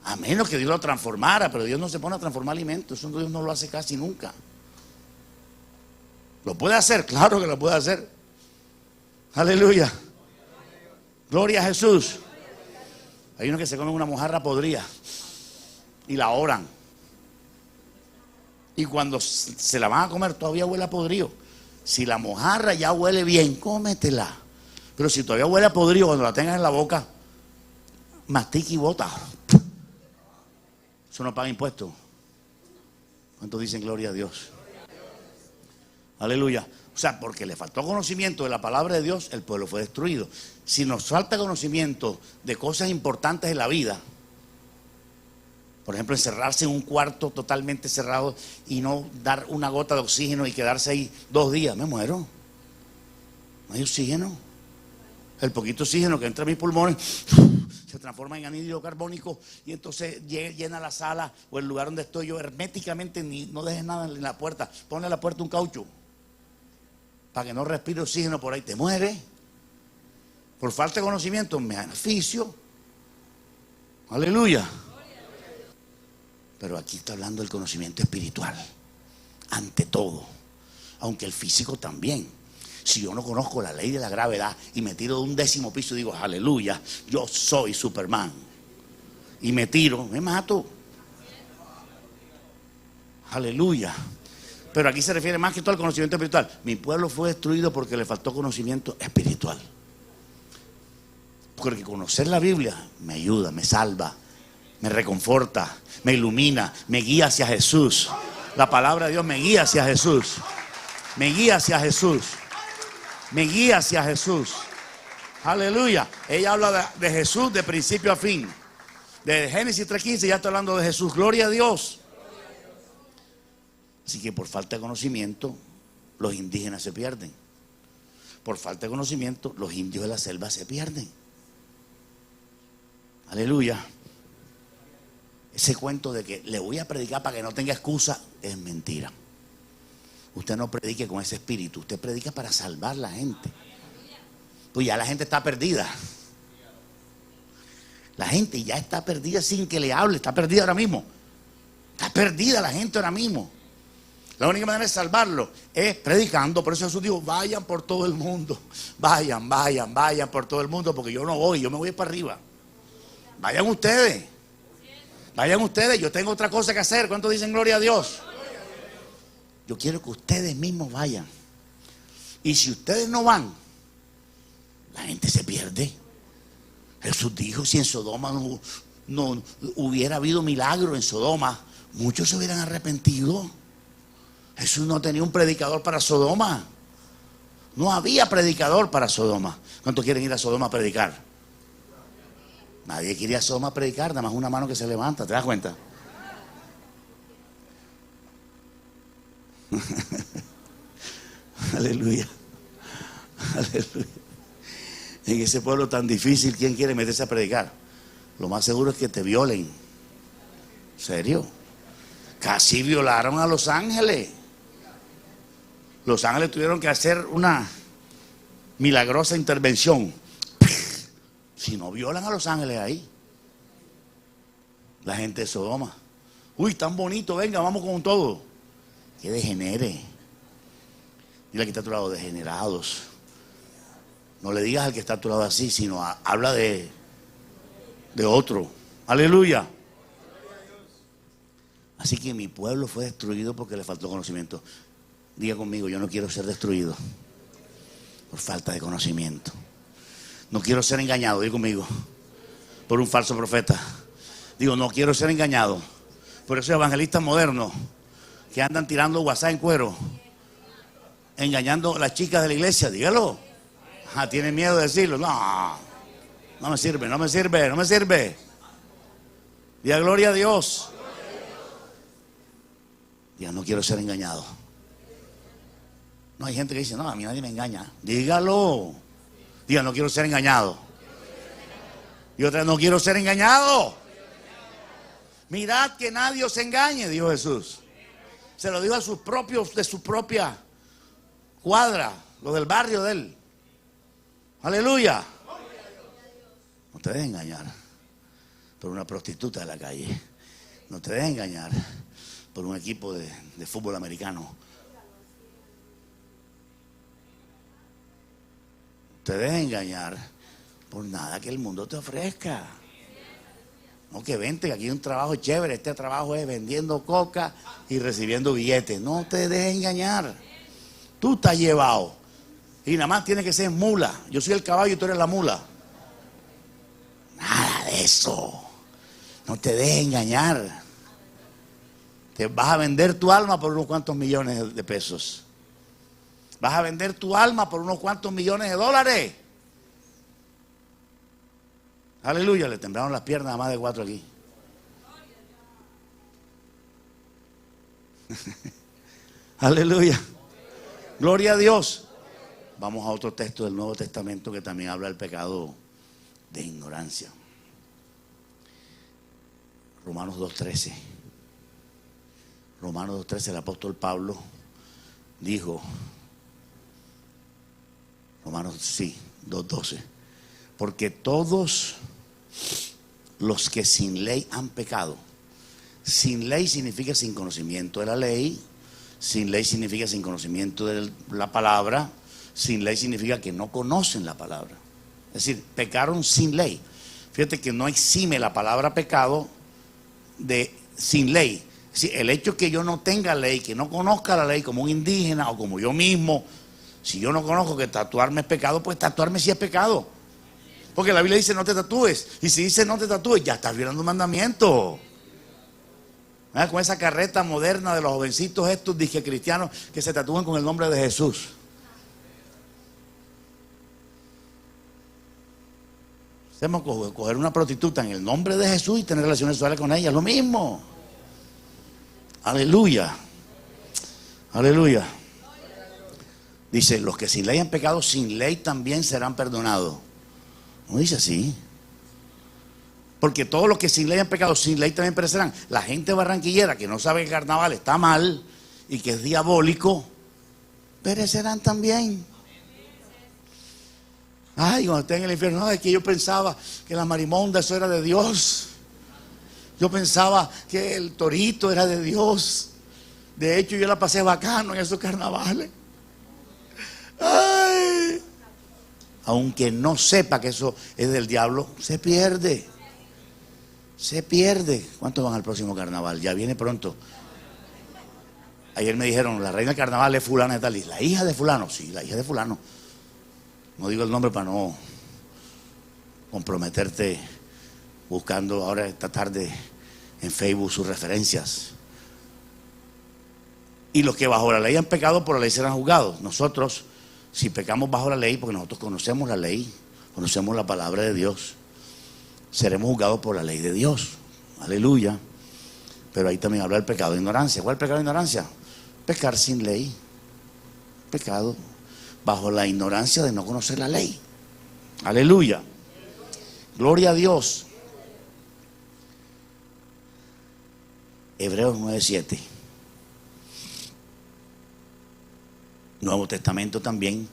A menos que Dios lo transformara, pero Dios no se pone a transformar alimentos. Eso Dios no lo hace casi nunca. ¿Lo puede hacer? Claro que lo puede hacer. Aleluya. Gloria a Jesús. Hay unos que se comen una mojarra podrida y la oran. Y cuando se la van a comer todavía huele a podrido. Si la mojarra ya huele bien, cómetela. Pero si todavía huele a podrido, cuando la tengas en la boca, mastica y bota. Eso no paga impuestos. ¿Cuántos dicen gloria a Dios? Aleluya. O sea, porque le faltó conocimiento de la palabra de Dios, el pueblo fue destruido. Si nos falta conocimiento de cosas importantes en la vida, por ejemplo, encerrarse en un cuarto totalmente cerrado y no dar una gota de oxígeno y quedarse ahí 2 días, me muero. No hay oxígeno. El poquito oxígeno que entra en mis pulmones se transforma en anhídrido carbónico y entonces llena la sala o el lugar donde estoy yo herméticamente. No dejes nada en la puerta. Ponle a la puerta un caucho para que no respire oxígeno por ahí. Te mueres. Por falta de conocimiento, me beneficio. Aleluya. Pero aquí está hablando del conocimiento espiritual, ante todo, aunque el físico también. Si yo no conozco la ley de la gravedad y me tiro de un 10º piso y digo, aleluya, yo soy Superman, y me tiro, me mato. Aleluya. Pero aquí se refiere más que todo al conocimiento espiritual. Mi pueblo fue destruido porque le faltó conocimiento espiritual. Porque conocer la Biblia me ayuda, me salva, me reconforta, me ilumina, me guía hacia Jesús. La palabra de Dios me guía hacia Jesús. Me guía hacia Jesús. Me guía hacia Jesús. Aleluya. Ella habla de Jesús de principio a fin. De Génesis 3:15 ya está hablando de Jesús. Gloria a Dios. Así que por falta de conocimiento, los indígenas se pierden. Por falta de conocimiento, los indios de la selva se pierden. Aleluya. Ese cuento de que le voy a predicar para que no tenga excusa es mentira. Usted no predique con ese espíritu, usted predica para salvar a la gente. Pues ya la gente está perdida. La gente ya está perdida sin que le hable, está perdida ahora mismo. Está perdida la gente ahora mismo. La única manera de salvarlo es predicando. Por eso Jesús dijo, vayan por todo el mundo. Vayan por todo el mundo, porque yo no voy, yo me voy para arriba. Vayan ustedes. Vayan ustedes, yo tengo otra cosa que hacer. ¿Cuántos dicen gloria a Dios? Yo quiero que ustedes mismos vayan. Y si ustedes no van, la gente se pierde. Jesús dijo, si en Sodoma no hubiera habido milagro en Sodoma, muchos se hubieran arrepentido. Jesús no tenía un predicador para Sodoma. No había predicador para Sodoma. ¿Cuántos quieren ir a Sodoma a predicar? Nadie quiere asoma a predicar, nada más una mano que se levanta, ¿te das cuenta? Aleluya. Aleluya. En ese pueblo tan difícil, ¿quién quiere meterse a predicar? Lo más seguro es que te violen. ¿Serio? Casi violaron a Los Ángeles. Los Ángeles tuvieron que hacer una milagrosa intervención. Si no violan a Los Ángeles ahí, la gente de Sodoma, uy, tan bonito, venga, vamos con todo. Que degenere. Dile que está a tu lado, degenerados. No le digas al que está a tu lado así, sino habla de otro. Aleluya. Así que mi pueblo fue destruido porque le faltó conocimiento. Diga conmigo, yo no quiero ser destruido por falta de conocimiento. No quiero ser engañado, diga conmigo, por un falso profeta. Digo, no quiero ser engañado por esos evangelistas modernos que andan tirando WhatsApp en cuero, engañando a las chicas de la iglesia. Dígalo. ¿Tienen miedo de decirlo? No, no me sirve, no me sirve, no me sirve. Diga gloria a Dios. Diga, no quiero ser engañado. No, hay gente que dice, no, a mí nadie me engaña. Dígalo. Diga, no quiero ser engañado. Y otra, no quiero ser engañado. Mirad que nadie os engañe, dijo Jesús. Se lo dijo a sus propios, de su propia cuadra, los del barrio de él. Aleluya. No te dejes engañar por una prostituta de la calle. No te dejes engañar por un equipo de fútbol americano. No te dejes engañar por nada que el mundo te ofrezca. No, que vente, que aquí hay un trabajo chévere. Este trabajo es vendiendo coca y recibiendo billetes. No te dejes engañar. Tú estás llevado. Y nada más tiene que ser mula. Yo soy el caballo y tú eres la mula. Nada de eso. No te dejes engañar. Te vas a vender tu alma por unos cuantos millones de pesos. Vas a vender tu alma por unos cuantos millones de dólares. Aleluya, le temblaron las piernas a más de 4 aquí. Aleluya. Gloria a Dios. Vamos a otro texto del Nuevo Testamento que también habla del pecado de ignorancia. Romanos 2:13. Romanos 2:13, el apóstol Pablo dijo, Romanos 2:12, porque todos los que sin ley han pecado. Sin ley significa sin conocimiento de la ley. Sin ley significa sin conocimiento de la palabra. Sin ley significa que no conocen la palabra. Es decir, pecaron sin ley. Fíjate que no exime la palabra pecado de sin ley. Es decir, el hecho que yo no tenga ley, que no conozca la ley como un indígena o como yo mismo, si yo no conozco que tatuarme es pecado, pues tatuarme sí es pecado. Porque la Biblia dice no te tatúes. Y si dice no te tatúes, ya estás violando un mandamiento. Con esa carreta moderna de los jovencitos estos dije cristianos que se tatúan con el nombre de Jesús. Hacemos coger una prostituta en el nombre de Jesús y tener relaciones sexuales con ella, es lo mismo. Aleluya. Aleluya. Dice, los que sin ley han pecado, sin ley también serán perdonados. No dice así. Porque todos los que sin ley han pecado, sin ley también perecerán. La gente barranquillera que no sabe que el carnaval está mal y que es diabólico, perecerán también. Ay, cuando esté en el infierno, no, es que yo pensaba que la marimonda eso era de Dios. Yo pensaba que el torito era de Dios. De hecho, yo la pasé bacano en esos carnavales. Ay. Aunque no sepa que eso es del diablo, se pierde. Se pierde. ¿Cuántos van al próximo carnaval? Ya viene pronto. Ayer me dijeron, la reina del carnaval es fulana de tal. ¿La hija de fulano? Sí, la hija de fulano. No digo el nombre para no comprometerte buscando ahora esta tarde en Facebook sus referencias. Y los que bajo la ley han pecado, por la ley serán juzgados. Nosotros, si pecamos bajo la ley, porque nosotros conocemos la ley, conocemos la palabra de Dios, seremos juzgados por la ley de Dios. Aleluya. Pero ahí también habla del pecado de ignorancia. ¿Cuál es el pecado de ignorancia? Pecar sin ley. Pecado bajo la ignorancia de no conocer la ley. Aleluya. Gloria a Dios. Hebreos 9:7. Nuevo Testamento también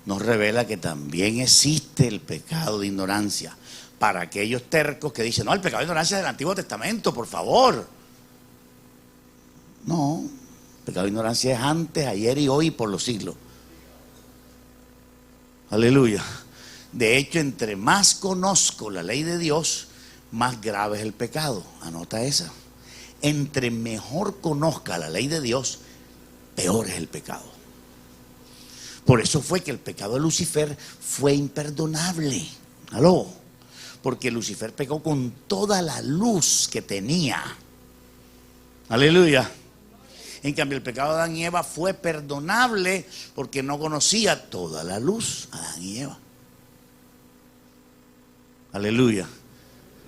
nos revela que también existe el pecado de ignorancia. Para aquellos tercos que dicen, no, el pecado de ignorancia es del Antiguo Testamento, por favor. No, el pecado de ignorancia es antes, ayer y hoy y por los siglos. Aleluya. De hecho, entre más conozco la ley de Dios, más grave es el pecado. Anota esa. Entre mejor conozca la ley de Dios, peor es el pecado. Por eso fue que el pecado de Lucifer fue imperdonable. ¿Aló? Porque Lucifer pecó con toda la luz que tenía. Aleluya. En cambio, el pecado de Adán y Eva fue perdonable porque no conocía toda la luz, Adán y Eva. Aleluya.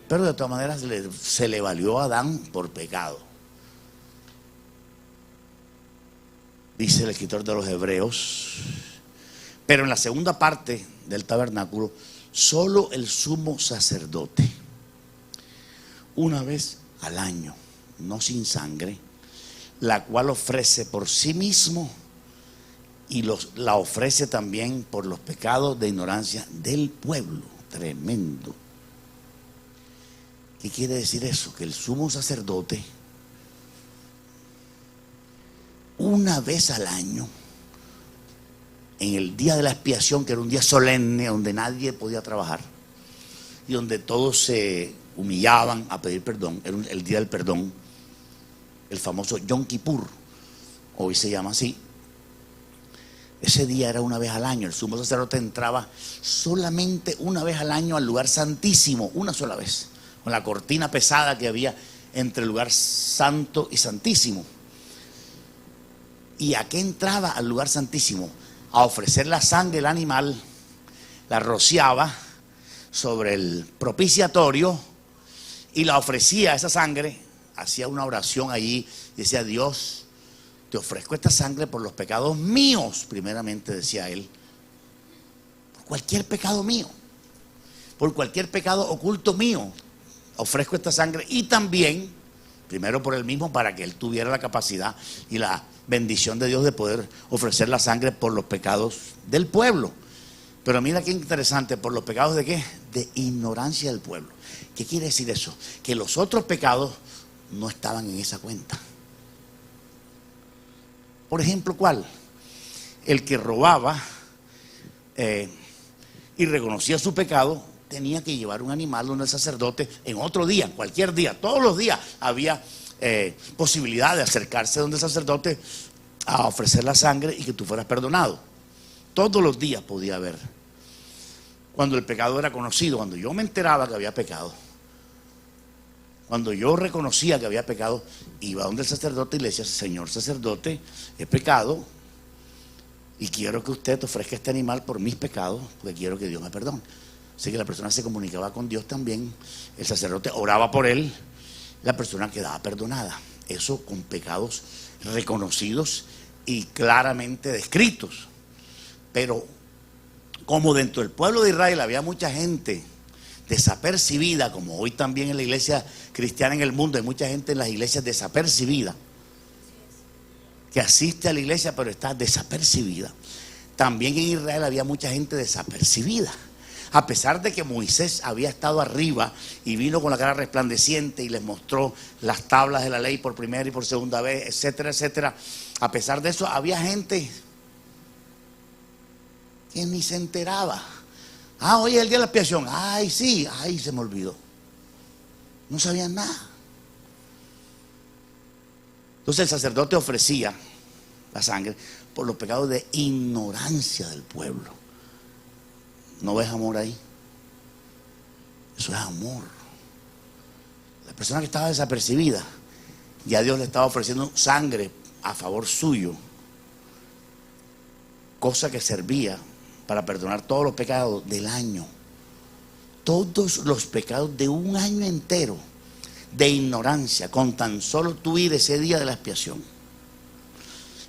Pero de todas maneras se le valió a Adán por pecado. Dice el escritor de los Hebreos. Pero en la segunda parte del tabernáculo, solo el sumo sacerdote, una vez al año, no sin sangre, la cual ofrece por sí mismo y la ofrece también por los pecados de ignorancia del pueblo. Tremendo. ¿Qué quiere decir eso? Que el sumo sacerdote, una vez al año, en el día de la expiación, que era un día solemne donde nadie podía trabajar y donde todos se humillaban a pedir perdón, era el día del perdón, el famoso Yom Kippur, hoy se llama así. Ese día era una vez al año. El sumo sacerdote entraba solamente una vez al año al lugar santísimo, una sola vez, con la cortina pesada que había entre el lugar santo y santísimo. ¿Y a qué entraba al lugar santísimo? A ofrecer la sangre del animal, la rociaba sobre el propiciatorio y la ofrecía, esa sangre, hacía una oración allí y decía: Dios, te ofrezco esta sangre por los pecados míos, primeramente decía él, por cualquier pecado mío, por cualquier pecado oculto mío, ofrezco esta sangre, y también, primero por él mismo, para que él tuviera la capacidad y la bendición de Dios de poder ofrecer la sangre por los pecados del pueblo. Pero mira qué interesante, ¿por los pecados de qué? De ignorancia del pueblo. ¿Qué quiere decir eso? Que los otros pecados no estaban en esa cuenta. Por ejemplo, ¿cuál? El que robaba y reconocía su pecado tenía que llevar un animal donde el sacerdote en otro día, cualquier día, todos los días había posibilidad de acercarse donde el sacerdote a ofrecer la sangre y que tú fueras perdonado. Todos los días podía haber. Cuando el pecado era conocido, cuando yo me enteraba que había pecado, cuando yo reconocía que había pecado, iba donde el sacerdote y le decía: Señor sacerdote, he pecado y quiero que usted ofrezca este animal por mis pecados, porque quiero que Dios me perdone. Así que la persona se comunicaba con Dios también, el sacerdote oraba por él, la persona quedaba perdonada. Eso con pecados reconocidos y claramente descritos. Pero como dentro del pueblo de Israel había mucha gente desapercibida, como hoy también en la iglesia cristiana en el mundo hay mucha gente en las iglesias desapercibida, que asiste a la iglesia pero está desapercibida. También en Israel había mucha gente desapercibida. A pesar de que Moisés había estado arriba y vino con la cara resplandeciente y les mostró las tablas de la ley por primera y por segunda vez, etcétera, etcétera. A pesar de eso, había gente que ni se enteraba. Ah, hoy es el día de la expiación. Ay, sí, ay, se me olvidó. No sabían nada. Entonces el sacerdote ofrecía la sangre por los pecados de ignorancia del pueblo. ¿No ves amor ahí? Eso es amor. La persona que estaba desapercibida, ya Dios le estaba ofreciendo sangre a favor suyo, cosa que servía para perdonar todos los pecados del año. todos los pecados de un año entero de ignorancia, con tan solo tú ir ese día de la expiación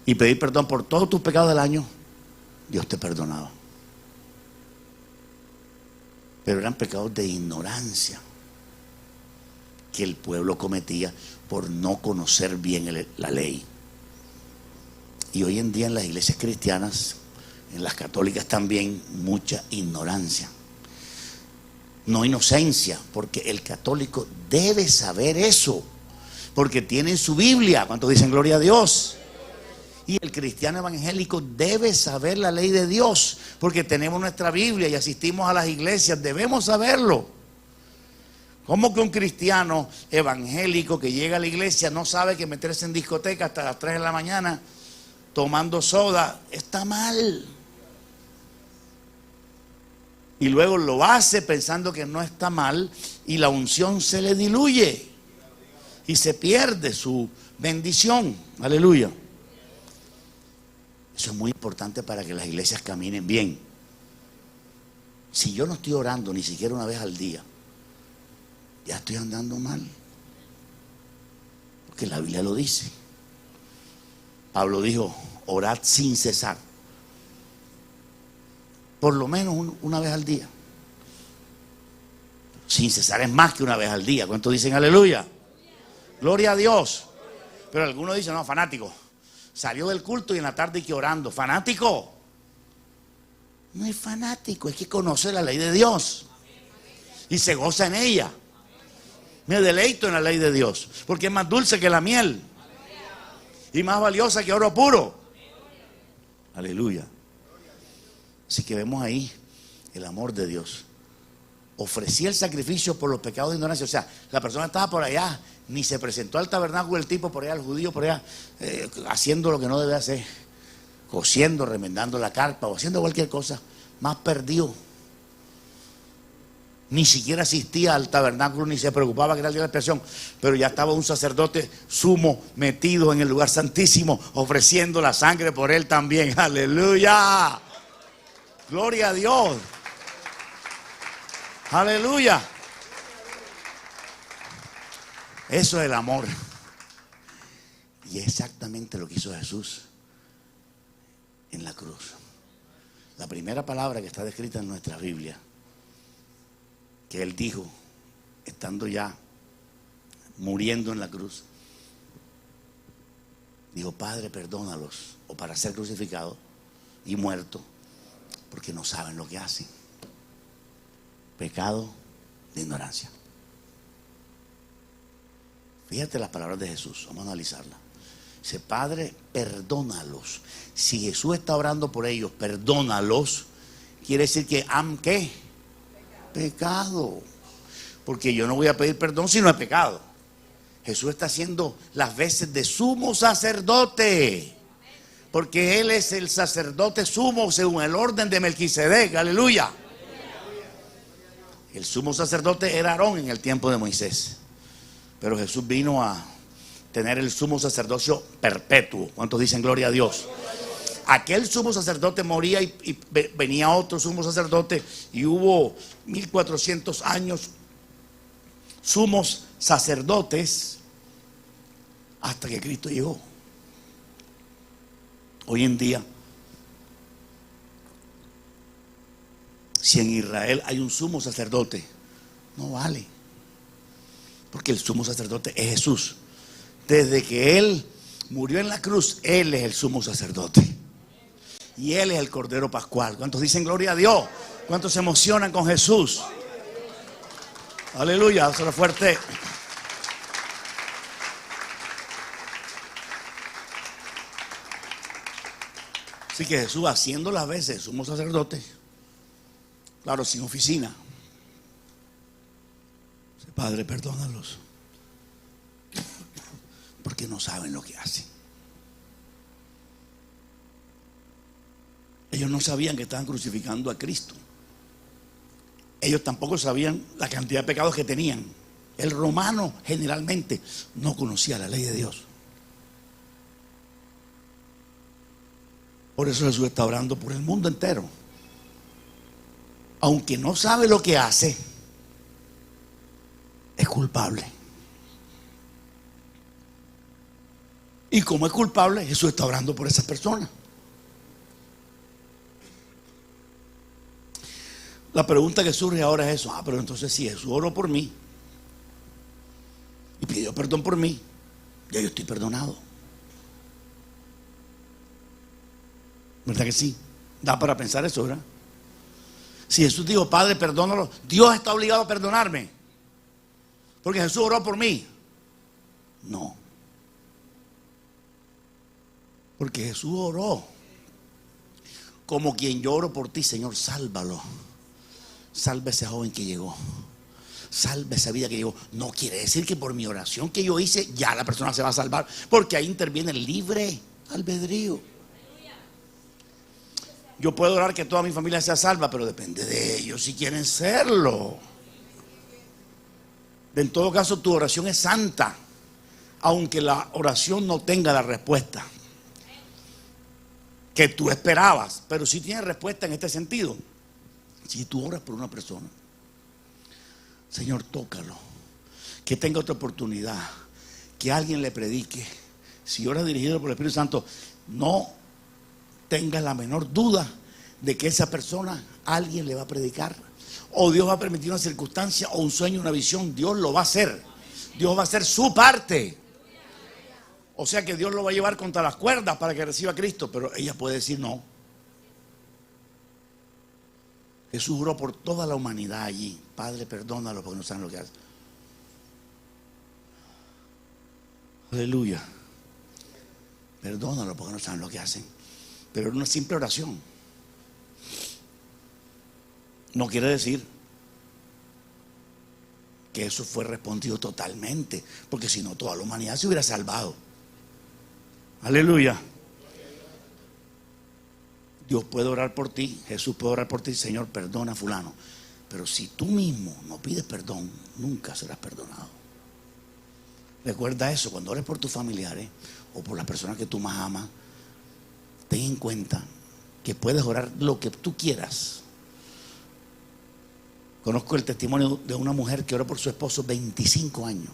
y pedir perdón por todos tus pecados del año, Dios te perdonaba. Pero eran pecados de ignorancia que el pueblo cometía por no conocer bien la ley. Y hoy en día en las iglesias cristianas, en las católicas también, mucha ignorancia. No inocencia, porque el católico debe saber eso, porque tiene su Biblia. ¿Cuántos dicen gloria a Dios? Y el cristiano evangélico debe saber la ley de Dios, porque tenemos nuestra Biblia y asistimos a las iglesias, debemos saberlo. ¿Cómo que un cristiano evangélico que llega a la iglesia no sabe que meterse en discoteca hasta las 3 de la mañana tomando soda está mal? Y luego lo hace pensando que no está mal y la unción se le diluye y se pierde su bendición. Aleluya. Eso es muy importante para que las iglesias caminen bien. Si yo no estoy orando ni siquiera una vez al día, ya estoy andando mal, porque la Biblia lo dice. Pablo dijo: orad sin cesar, por lo menos una vez al día. Sin cesar es más que una vez al día. ¿Cuántos dicen aleluya? Gloria a Dios. Pero algunos dicen: no, fanático, salió del culto y en la tarde hay que orando. Fanático. No es fanático, es que conoce la ley de Dios y se goza en ella. Me deleito en la ley de Dios, porque es más dulce que la miel y más valiosa que oro puro. Aleluya. Así que vemos ahí el amor de Dios. Ofrecía el sacrificio por los pecados de ignorancia. O sea, la persona estaba por allá, ni se presentó al tabernáculo, el tipo por allá, el judío por allá, haciendo lo que no debe hacer, cosiendo, remendando la carpa o haciendo cualquier cosa, más perdido. Ni siquiera asistía al tabernáculo, ni se preocupaba que era el día de la expiación, pero ya estaba un sacerdote sumo metido en el lugar santísimo, ofreciendo la sangre por él también. Aleluya. Gloria a Dios. Aleluya. Eso es el amor. Y es exactamente lo que hizo Jesús en la cruz. La primera palabra que está descrita en nuestra Biblia, que Él dijo, estando ya muriendo en la cruz, dijo: Padre, perdónalos, o para ser crucificado y muerto, porque no saben lo que hacen. Pecado de ignorancia. Fíjate las palabras de Jesús, vamos a analizarlas. Dice: Padre, perdónalos. Si Jesús está orando por ellos, perdónalos, quiere decir que ¿qué? Pecado. Porque yo no voy a pedir perdón si no es pecado. Jesús está haciendo las veces de sumo sacerdote, porque Él es el sacerdote sumo según el orden de Melquisedec. Aleluya. El sumo sacerdote era Aarón en el tiempo de Moisés, pero Jesús vino a tener el sumo sacerdocio perpetuo. ¿Cuántos dicen gloria a Dios? Aquel sumo sacerdote moría y venía otro sumo sacerdote, y hubo 1400 años sumos sacerdotes hasta que Cristo llegó. Hoy en día, si en Israel hay un sumo sacerdote, no vale, porque el sumo sacerdote es Jesús. Desde que Él murió en la cruz, Él es el sumo sacerdote. Y Él es el Cordero Pascual. ¿Cuántos dicen gloria a Dios? ¿Cuántos se emocionan con Jesús? Aleluya, dáselo fuerte. Así que Jesús, haciendo las veces de sumo sacerdote, claro, sin oficina, dice: Padre, perdónalos, porque no saben lo que hacen. Ellos no sabían que estaban crucificando a Cristo. Ellos tampoco sabían la cantidad de pecados que tenían. El romano generalmente no conocía la ley de Dios. Por eso Jesús está orando por el mundo entero. Aunque no sabe lo que hace, es culpable. Y como es culpable, Jesús está orando por esas personas. La pregunta que surge ahora es eso. Pero entonces si Jesús oró por mí y pidió perdón por mí, ya yo estoy perdonado. ¿Verdad que sí? Da para pensar eso, ¿verdad? Si Jesús dijo, Padre, perdónalo, Dios está obligado a perdonarme porque Jesús oró por mí. No. Porque Jesús oró como quien yo oro por ti, Señor, sálvalo. Salve ese joven que llegó. Salve esa vida que llegó. No quiere decir que por mi oración que yo hice ya la persona se va a salvar, porque ahí interviene el libre albedrío. Yo puedo orar que toda mi familia sea salva, pero depende de ellos si quieren serlo. En todo caso, tu oración es santa, aunque la oración no tenga la respuesta que tú esperabas, pero sí tiene respuesta en este sentido. Si tú oras por una persona, Señor, tócalo, que tenga otra oportunidad, que alguien le predique. Si oras dirigido por el Espíritu Santo, no tengas la menor duda de que esa persona alguien le va a predicar, o Dios va a permitir una circunstancia o un sueño, una visión. Dios lo va a hacer. Dios va a hacer su parte. O sea que Dios lo va a llevar contra las cuerdas para que reciba a Cristo, pero ella puede decir no. Jesús oró por toda la humanidad allí. Padre, perdónalo porque no saben lo que hacen. Aleluya. Perdónalo porque no saben lo que hacen. Pero era una simple oración. No quiere decir que eso fue respondido totalmente, porque si no toda la humanidad se hubiera salvado. Aleluya. Dios puede orar por ti, Jesús puede orar por ti, Señor, perdona a fulano. Pero si tú mismo no pides perdón, nunca serás perdonado. Recuerda eso, cuando ores por tus familiares o por las personas que tú más amas, ten en cuenta que puedes orar lo que tú quieras. Conozco el testimonio de una mujer que oró por su esposo 25 años.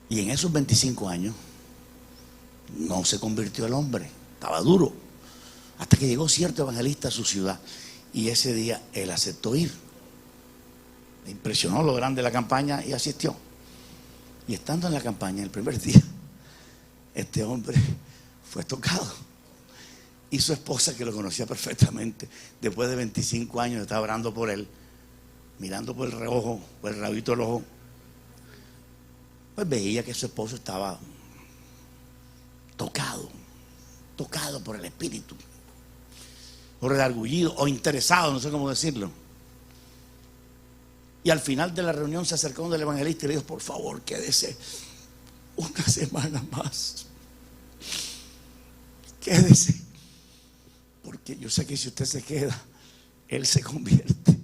Y en esos 25 años no se convirtió el hombre, estaba duro, hasta que llegó cierto evangelista a su ciudad y ese día él aceptó ir. Le impresionó lo grande de la campaña y asistió. Y estando en la campaña el primer día, este hombre fue tocado y su esposa, que lo conocía perfectamente, después de 25 años estaba orando por él, mirando por el reojo, por el rabito del ojo, pues veía que su esposo estaba tocado por el Espíritu, o redargullido, o interesado, no sé cómo decirlo. Y al final de la reunión se acercó donde el evangelista y le dijo, por favor, quédese una semana más. Quédese, porque yo sé que si usted se queda, él se convierte.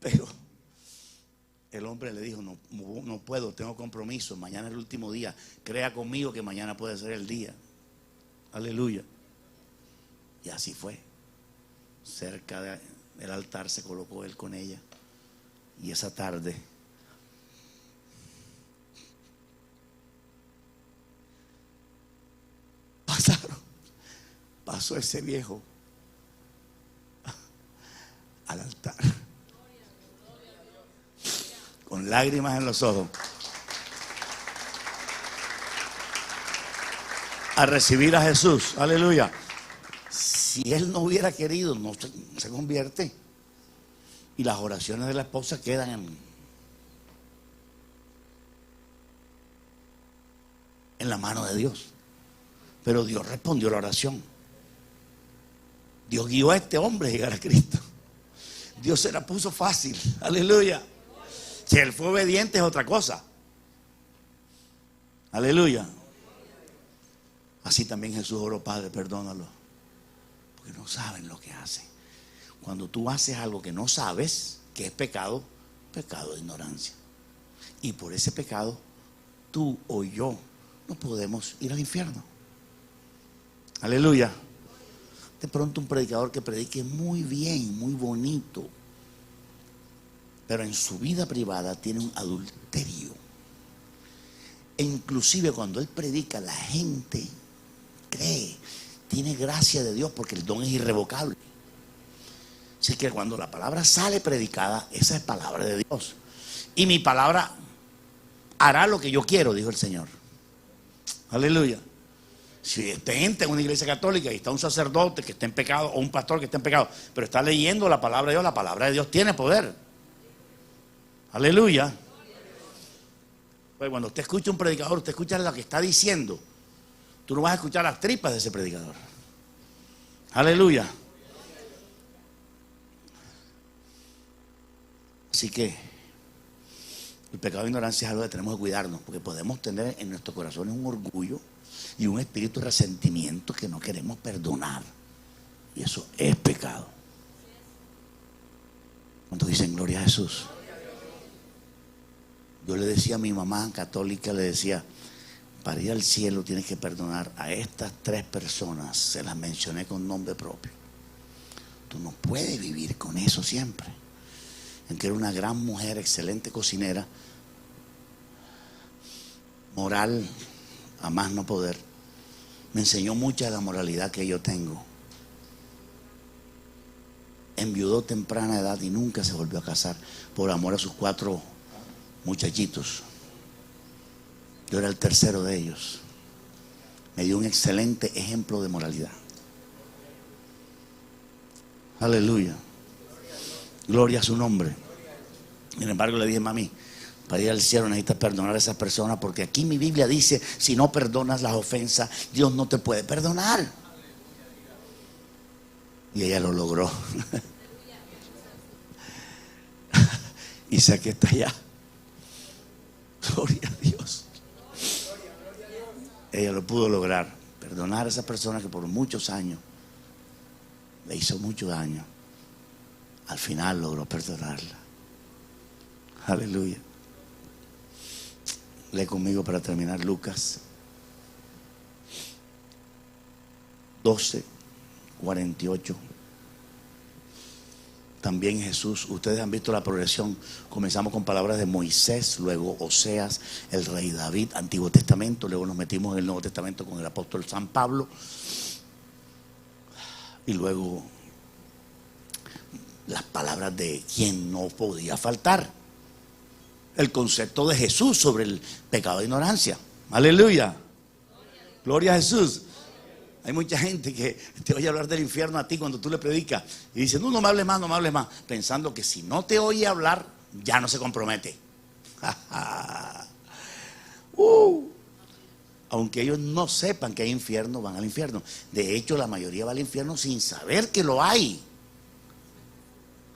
Pero el hombre le dijo, no puedo, tengo compromiso, mañana es el último día, crea conmigo que mañana puede ser el día. Aleluya. Y así fue. Cerca del altar se colocó él con ella, y esa tarde pasó ese viejo al altar con lágrimas en los ojos a recibir a Jesús. Aleluya. Si él no hubiera querido, no se convierte. Y las oraciones de la esposa quedan en la mano de Dios. Pero Dios respondió la oración. Dios guió a este hombre a llegar a Cristo. Dios se la puso fácil. Aleluya. Si él fue obediente es otra cosa. Aleluya. Así también Jesús oró, Padre, perdónalo, porque no saben lo que hacen. Cuando tú haces algo que no sabes, que es pecado, pecado de ignorancia. Y por ese pecado, tú o yo no podemos ir al infierno. Aleluya. De pronto un predicador que predique muy bien, muy bonito, pero en su vida privada tiene un adulterio. E inclusive cuando él predica, la gente cree, tiene gracia de Dios porque el don es irrevocable. Así que cuando la palabra sale predicada, esa es palabra de Dios. Y mi palabra hará lo que yo quiero, dijo el Señor. Aleluya. Si usted entra en una iglesia católica y está un sacerdote que está en pecado o un pastor que está en pecado, pero está leyendo la palabra de Dios, la palabra de Dios tiene poder. Aleluya. Pues cuando usted escucha un predicador, usted escucha lo que está diciendo. Tú no vas a escuchar las tripas de ese predicador. Aleluya. Así que el pecado de ignorancia es algo que tenemos que cuidarnos, porque podemos tener en nuestros corazones un orgullo y un espíritu de resentimiento que no queremos perdonar. Y eso es pecado. ¿Cuántos dicen gloria a Jesús? Yo le decía a mi mamá católica, le decía, para ir al cielo tienes que perdonar a estas 3 personas. Se las mencioné con nombre propio. Tú no puedes vivir con eso siempre. En que era una gran mujer, excelente cocinera, moral a más no poder. Me enseñó mucha de la moralidad que yo tengo. Enviudó temprana edad y nunca se volvió a casar por amor a sus 4 muchachitos. Yo era el tercero de ellos. Me dio un excelente ejemplo de moralidad. Aleluya. Gloria a su nombre. Sin embargo le dije, mami, para ir al cielo necesitas perdonar a esas personas, porque aquí mi Biblia dice, si no perdonas las ofensas, Dios no te puede perdonar. Y ella lo logró. Y sé que está allá. Gloria a Dios. Ella lo pudo lograr, perdonar a esa persona que por muchos años le hizo mucho daño. Al final logró perdonarla. Aleluya. Lee conmigo para terminar Lucas 12:48. También Jesús, ustedes han visto la progresión. Comenzamos con palabras de Moisés, luego Oseas, el rey David, Antiguo Testamento, luego nos metimos en el Nuevo Testamento con el apóstol San Pablo, y luego las palabras de quien no podía faltar, el concepto de Jesús sobre el pecado de ignorancia. Aleluya. Gloria a Jesús. Hay mucha gente que te oye hablar del infierno a ti cuando tú le predicas y dice, no me hables más, no me hables más, pensando que si no te oye hablar, ya no se compromete. Aunque ellos no sepan que hay infierno, van al infierno. De hecho, la mayoría va al infierno sin saber que lo hay.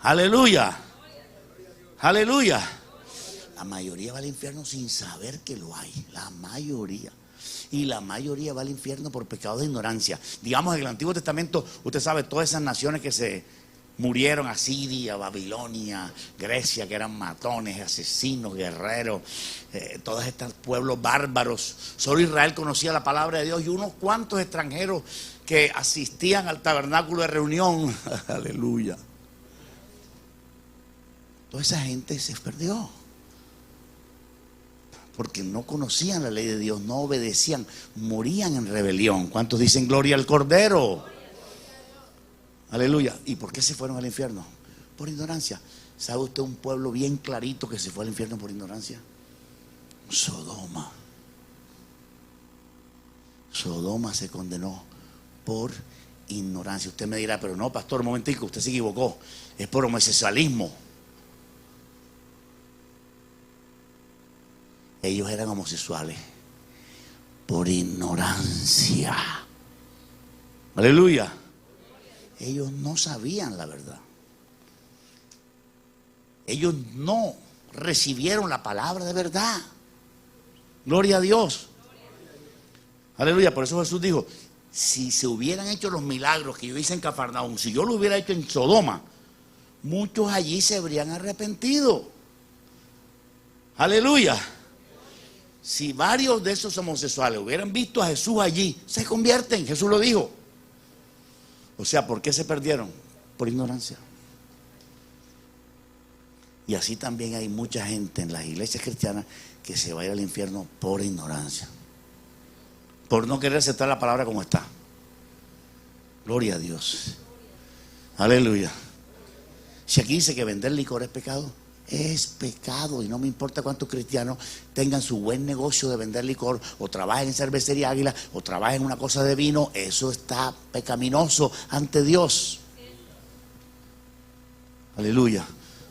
Aleluya. Aleluya. La mayoría va al infierno sin saber que lo hay. La mayoría. Y la mayoría va al infierno por pecado de ignorancia. Digamos, en el Antiguo Testamento, usted sabe, todas esas naciones que se murieron, Asiria, Babilonia, Grecia, que eran matones, asesinos, guerreros, todos estos pueblos bárbaros. Solo Israel conocía la palabra de Dios y unos cuantos extranjeros que asistían al tabernáculo de reunión. Aleluya. Toda esa gente se perdió. Porque no conocían la ley de Dios, no obedecían, morían en rebelión. ¿Cuántos dicen gloria al Cordero? Aleluya. ¿Y por qué se fueron al infierno? Por ignorancia. ¿Sabe usted un pueblo bien clarito que se fue al infierno por ignorancia? Sodoma. Sodoma se condenó por ignorancia. Usted me dirá, pero no, pastor, un momentico, usted se equivocó. Es por homosexualismo. Ellos eran homosexuales por ignorancia. Aleluya. Ellos no sabían la verdad. Ellos no recibieron la palabra de verdad. Gloria a Dios. Aleluya. Por eso Jesús dijo, si se hubieran hecho los milagros que yo hice en Cafarnaúm, si yo lo hubiera hecho en Sodoma, muchos allí se habrían arrepentido. Aleluya. Si varios de esos homosexuales hubieran visto a Jesús allí, se convierten. Jesús lo dijo. O sea, ¿por qué se perdieron? Por ignorancia. Y así también hay mucha gente en las iglesias cristianas que se va a ir al infierno por ignorancia, por no querer aceptar la palabra como está. Gloria a Dios. Aleluya. Si aquí dice que vender licor es pecado, es pecado. Y no me importa cuántos cristianos tengan su buen negocio de vender licor, o trabajen en Cervecería Águila, o trabajen en una cosa de vino. Eso está pecaminoso ante Dios. Aleluya.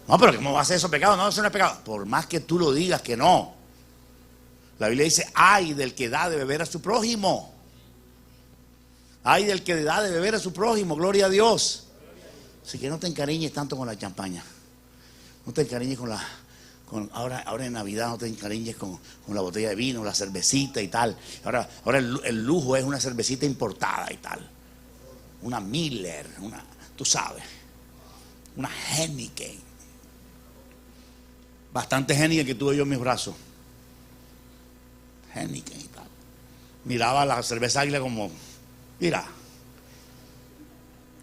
No, pero ¿cómo va a ser eso pecado? No, eso no es pecado. Por más que tú lo digas que no. La Biblia dice, ay del que da de beber a su prójimo. Ay del que da de beber a su prójimo. Gloria a Dios. Así que no te encariñes tanto con la champaña. No te encariñes ahora en Navidad no te encariñes con la botella de vino, la cervecita y tal. Ahora el lujo es una cervecita importada y tal. Una Miller, tú sabes, una Heineken. Bastante Heineken que tuve yo en mis brazos. Heineken y tal. Miraba la cerveza Águila como, mira.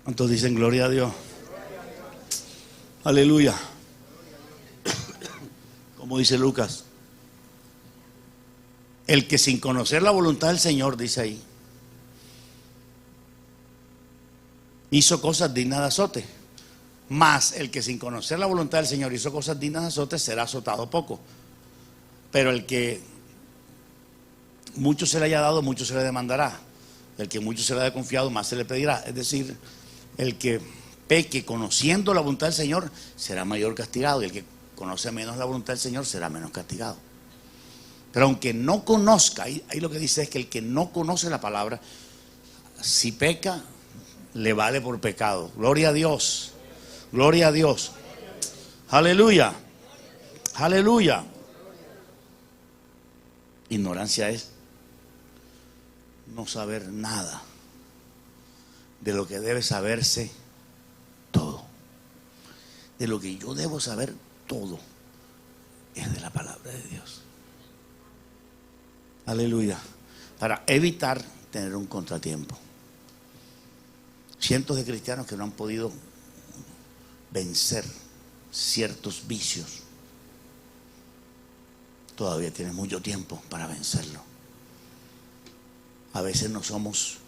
Entonces dicen gloria a Dios. Aleluya. Como dice Lucas, el que sin conocer la voluntad del Señor, dice ahí, hizo cosas dignas de azote. Mas el que sin conocer la voluntad del Señor hizo cosas dignas de azote será azotado poco. Pero el que mucho se le haya dado, mucho se le demandará. El que mucho se le haya confiado, más se le pedirá. Es decir, el que peque conociendo la voluntad del Señor será mayor castigado, y el que conoce menos la voluntad del Señor será menos castigado. Pero aunque no conozca, ahí lo que dice es que el que no conoce la palabra, si peca, le vale por pecado. Gloria a Dios. Gloria a Dios. Aleluya. Aleluya. Ignorancia es no saber nada de lo que debe saberse todo. De lo que yo debo saber todo es de la palabra de Dios. Aleluya. Para evitar tener un contratiempo. Cientos de cristianos que no han podido vencer ciertos vicios. Todavía tienes mucho tiempo para vencerlo. A veces no somos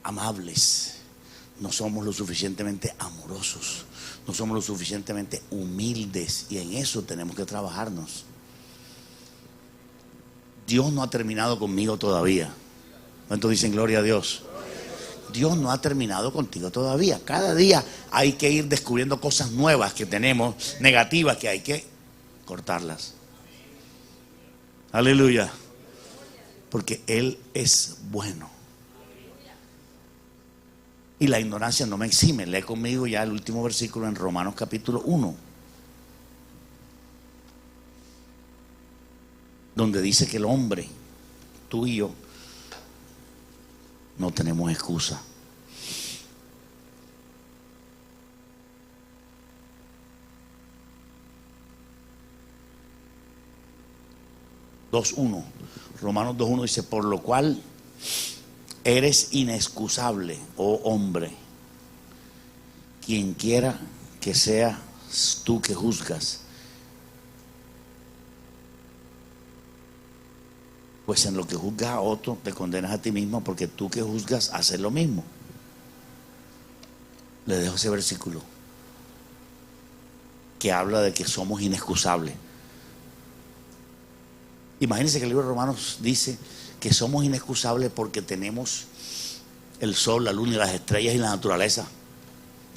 amables, no somos lo suficientemente amorosos, no somos lo suficientemente humildes, y en eso tenemos que trabajarnos. Dios no ha terminado conmigo todavía. ¿Cuántos dicen gloria a Dios? Dios no ha terminado contigo todavía. Cada día hay que ir descubriendo cosas nuevas que tenemos, negativas, que hay que cortarlas. Aleluya. Porque Él es bueno. Y la ignorancia no me exime. Lee conmigo ya el último versículo en Romanos capítulo 1, donde dice que el hombre, tú y yo, no tenemos excusa. Romanos 2:1 dice, por lo cual eres inexcusable, oh hombre, quien quiera que seas tú que juzgas. Pues en lo que juzgas a otro, te condenas a ti mismo, porque tú que juzgas haces lo mismo. Le dejo ese versículo que habla de que somos inexcusables. Imagínense que el libro de Romanos dice que somos inexcusables porque tenemos el sol, la luna y las estrellas y la naturaleza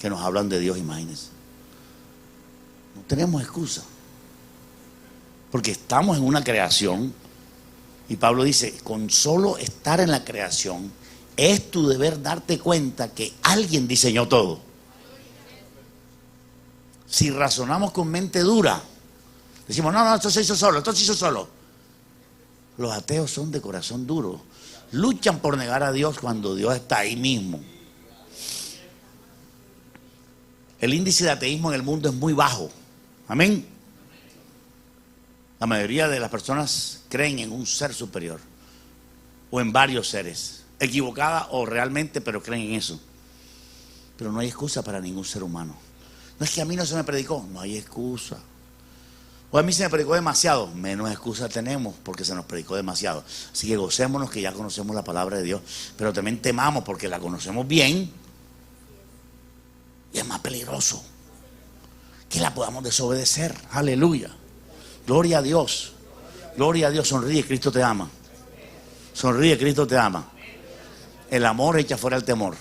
que nos hablan de Dios. Imagínense, no tenemos excusa porque estamos en una creación. Y Pablo dice, con solo estar en la creación, es tu deber darte cuenta que alguien diseñó todo. Si razonamos con mente dura, decimos, no, esto se hizo solo, esto se hizo solo. Los ateos son de corazón duro. Luchan por negar a Dios cuando Dios está ahí mismo. El índice de ateísmo en el mundo es muy bajo. Amén. La mayoría de las personas creen en un ser superior o en varios seres, equivocada o realmente, pero creen en eso. Pero no hay excusa para ningún ser humano. No es que a mí no se me predicó, no hay excusa. O a mí se me predicó demasiado, menos excusa tenemos porque se nos predicó demasiado. Así que gocémonos que ya conocemos la palabra de Dios, pero también temamos porque la conocemos bien y es más peligroso que la podamos desobedecer. Aleluya. Gloria a Dios. Gloria a Dios. Sonríe, Cristo te ama. Sonríe, Cristo te ama. El amor echa fuera el temor.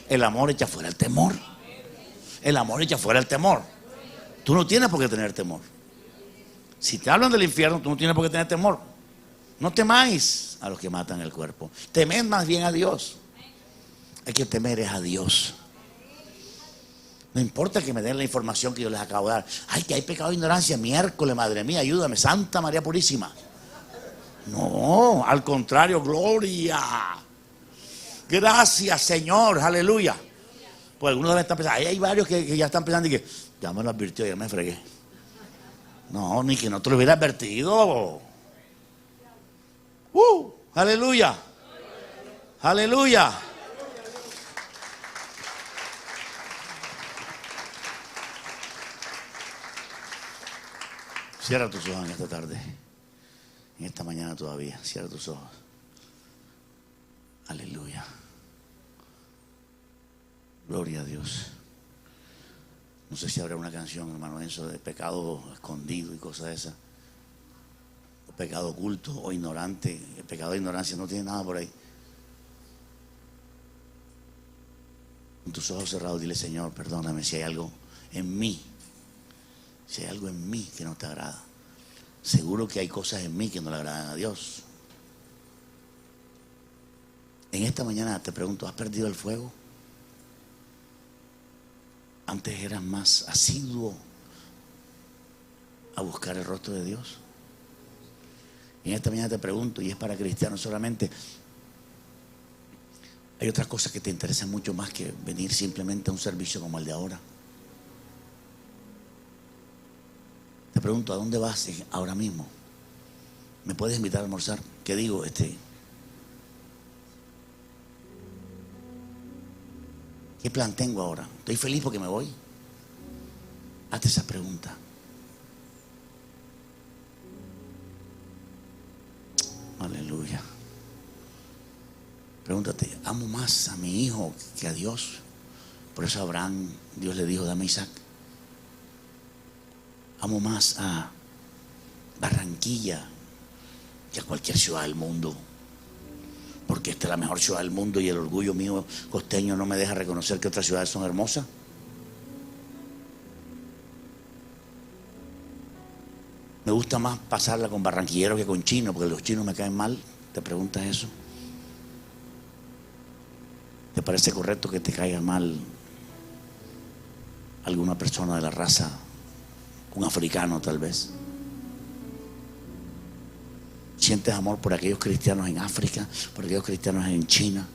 El amor echa fuera el temor. El amor echa fuera el temor. Tú no tienes por qué tener temor. Si te hablan del infierno, tú no tienes por qué tener temor. No temáis a los que matan el cuerpo. Temed más bien a Dios. Hay que temer es a Dios. No importa que me den la información que yo les acabo de dar. Ay, que hay pecado de ignorancia. Miércoles, madre mía, ayúdame. Santa María Purísima. No, al contrario, gloria. Gracias, Señor. Aleluya. Pues algunos deben estar pensando. Ahí hay varios que ya están pensando y que ya me lo advirtió, ya me fregué. No, ni que no te lo hubiera advertido. Aleluya. Aleluya. Cierra tus ojos en esta tarde, en esta mañana todavía. Cierra tus ojos. Aleluya. Gloria a Dios. No sé si habrá una canción, hermano Enzo, de pecado escondido y cosas de esas. O pecado oculto o ignorante. El pecado de ignorancia no tiene nada por ahí. Con tus ojos cerrados, dile: Señor, perdóname si hay algo en mí. Si hay algo en mí que no te agrada. Seguro que hay cosas en mí que no le agradan a Dios. En esta mañana te pregunto: ¿has perdido el fuego? Antes eras más asiduo a buscar el rostro de Dios. En esta mañana te pregunto, y es para cristianos solamente, hay otras cosas que te interesan mucho más que venir simplemente a un servicio como el de ahora. Te pregunto: ¿a dónde vas ahora mismo? ¿Me puedes invitar a almorzar? ¿Qué digo? ¿Qué plan tengo ahora? ¿Estoy feliz porque me voy? Hazte esa pregunta. Aleluya. Pregúntate: ¿amo más a mi hijo que a Dios? Por eso a Abraham Dios le dijo: dame a Isaac. Amo más a Barranquilla que a cualquier ciudad del mundo, porque esta es la mejor ciudad del mundo y el orgullo mío costeño no me deja reconocer que otras ciudades son hermosas. Me gusta más pasarla con barranquilleros que con chinos, porque los chinos me caen mal. ¿Te preguntas eso? ¿Te parece correcto que te caiga mal alguna persona de la raza, un africano tal vez? ¿Sientes amor por aquellos cristianos en África, por aquellos cristianos en China?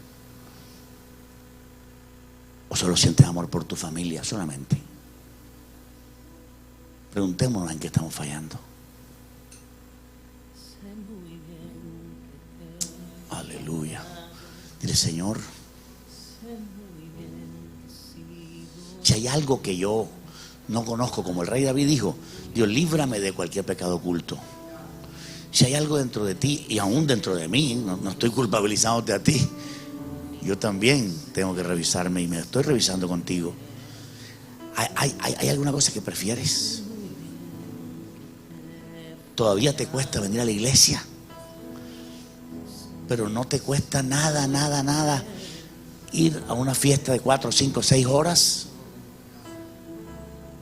¿O solo sientes amor por tu familia solamente? Preguntémonos en qué estamos fallando. Aleluya. Dile: Señor, si hay algo que yo no conozco, como el rey David dijo: Dios, líbrame de cualquier pecado oculto. Si hay algo dentro de ti y aún dentro de mí, no estoy culpabilizándote a ti, yo también tengo que revisarme y me estoy revisando contigo. ¿Hay alguna cosa que prefieres? ¿Todavía te cuesta venir a la iglesia? Pero no te cuesta nada ir a una fiesta de 4, 5, 6 horas.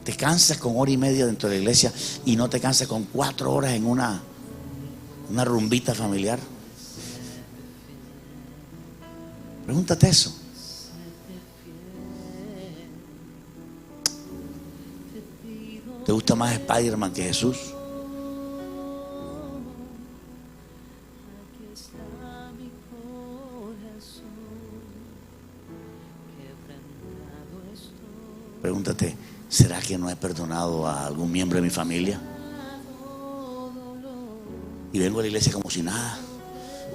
Te cansas con 1 hora y media dentro de la iglesia y no te cansas con 4 horas en una rumbita familiar. Pregúntate eso. ¿Te gusta más Spider-Man que Jesús? Pregúntate: ¿será que no he perdonado a algún miembro de mi familia? Y vengo a la iglesia como si nada.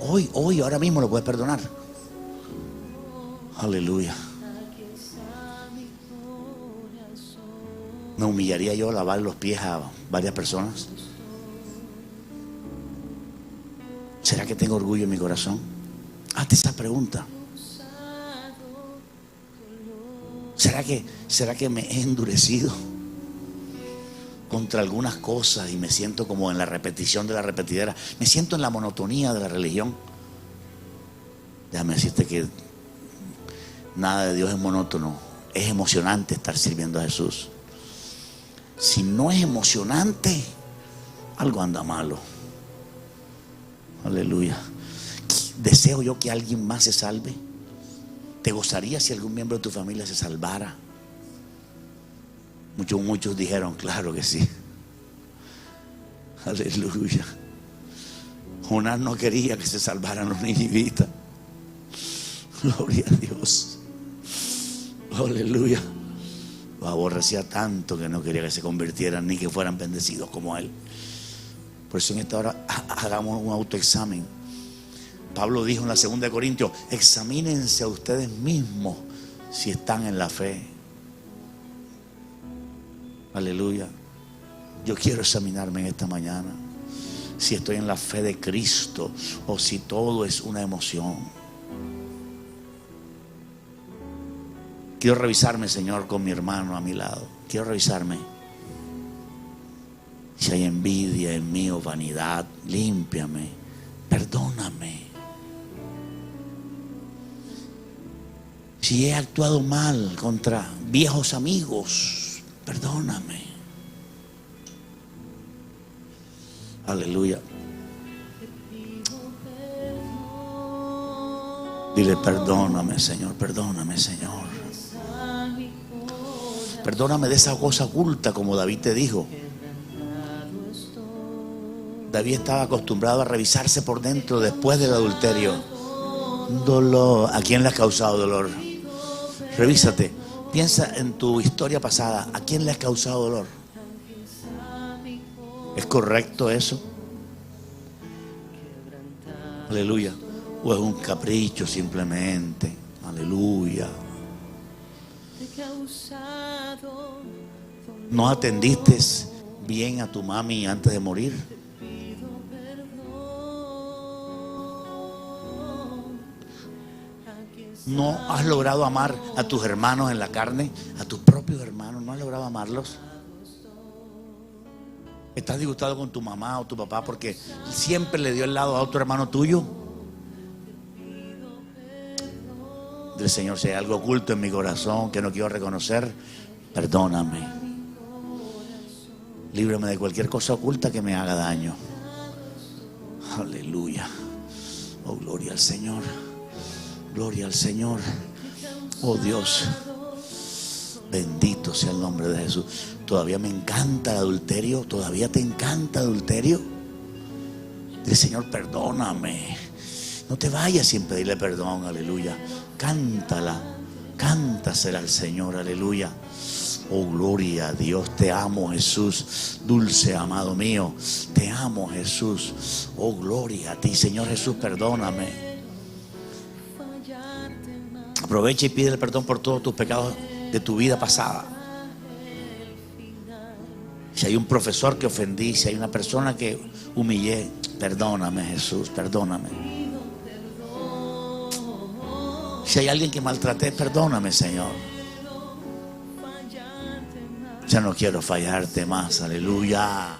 Hoy, ahora mismo lo puedes perdonar. Aleluya. ¿Me humillaría yo a lavar los pies a varias personas? ¿Será que tengo orgullo en mi corazón? Hazte esa pregunta. ¿Será que me he endurecido contra algunas cosas y me siento como en la repetición de la repetidera? Me siento en la monotonía de la religión. Déjame decirte que nada de Dios es monótono. Es emocionante estar sirviendo a Jesús. Si no es emocionante, algo anda malo. Aleluya. Deseo yo que alguien más se salve. ¿Te gozaría si algún miembro de tu familia se salvara? Muchos dijeron, claro que sí. Aleluya. Jonás no quería que se salvaran los ninivitas. Gloria a Dios. Aleluya. Lo aborrecía tanto que no quería que se convirtieran ni que fueran bendecidos como él. Por eso en esta hora hagamos un autoexamen. Pablo dijo en la 2 de Corintios: examínense a ustedes mismos si están en la fe. Aleluya. Yo quiero examinarme en esta mañana si estoy en la fe de Cristo o si todo es una emoción. Quiero revisarme, Señor, con mi hermano a mi lado. Quiero revisarme. Si hay envidia en mí o vanidad, límpiame, perdóname. Si he actuado mal contra viejos amigos, perdóname. Aleluya. Dile: perdóname, Señor, perdóname, Señor. Perdóname de esa cosa oculta, como David te dijo. David estaba acostumbrado a revisarse por dentro después del adulterio. Dolor. ¿A quién le has causado dolor? Revísate. Piensa en tu historia pasada. ¿A quién le has causado dolor? ¿Es correcto eso? Aleluya. ¿O es un capricho simplemente? Aleluya. ¿No atendiste bien a tu mami antes de morir? ¿No has logrado amar a tus hermanos en la carne? A tus propios hermanos, ¿no has logrado amarlos? ¿Estás disgustado con tu mamá o tu papá porque siempre le dio el lado a otro hermano tuyo? Dile: Señor, si hay algo oculto en mi corazón que no quiero reconocer, perdóname. Líbrame de cualquier cosa oculta que me haga daño. Aleluya. Oh, gloria al Señor. Gloria al Señor. Oh Dios, bendito sea el nombre de Jesús. Todavía me encanta el adulterio. Todavía te encanta el adulterio. Dile: Señor, perdóname. No te vayas sin pedirle perdón. Aleluya. Cántala, cántasela al Señor. Aleluya. Oh, gloria a Dios. Te amo, Jesús. Dulce amado mío, te amo, Jesús. Oh, gloria a ti, Señor Jesús. Perdóname. Aprovecha y pídele perdón por todos tus pecados de tu vida pasada. Si hay un profesor que ofendí, si hay una persona que humillé, perdóname, Jesús, perdóname. Si hay alguien que maltraté, perdóname, Señor. Ya no quiero fallarte más, aleluya.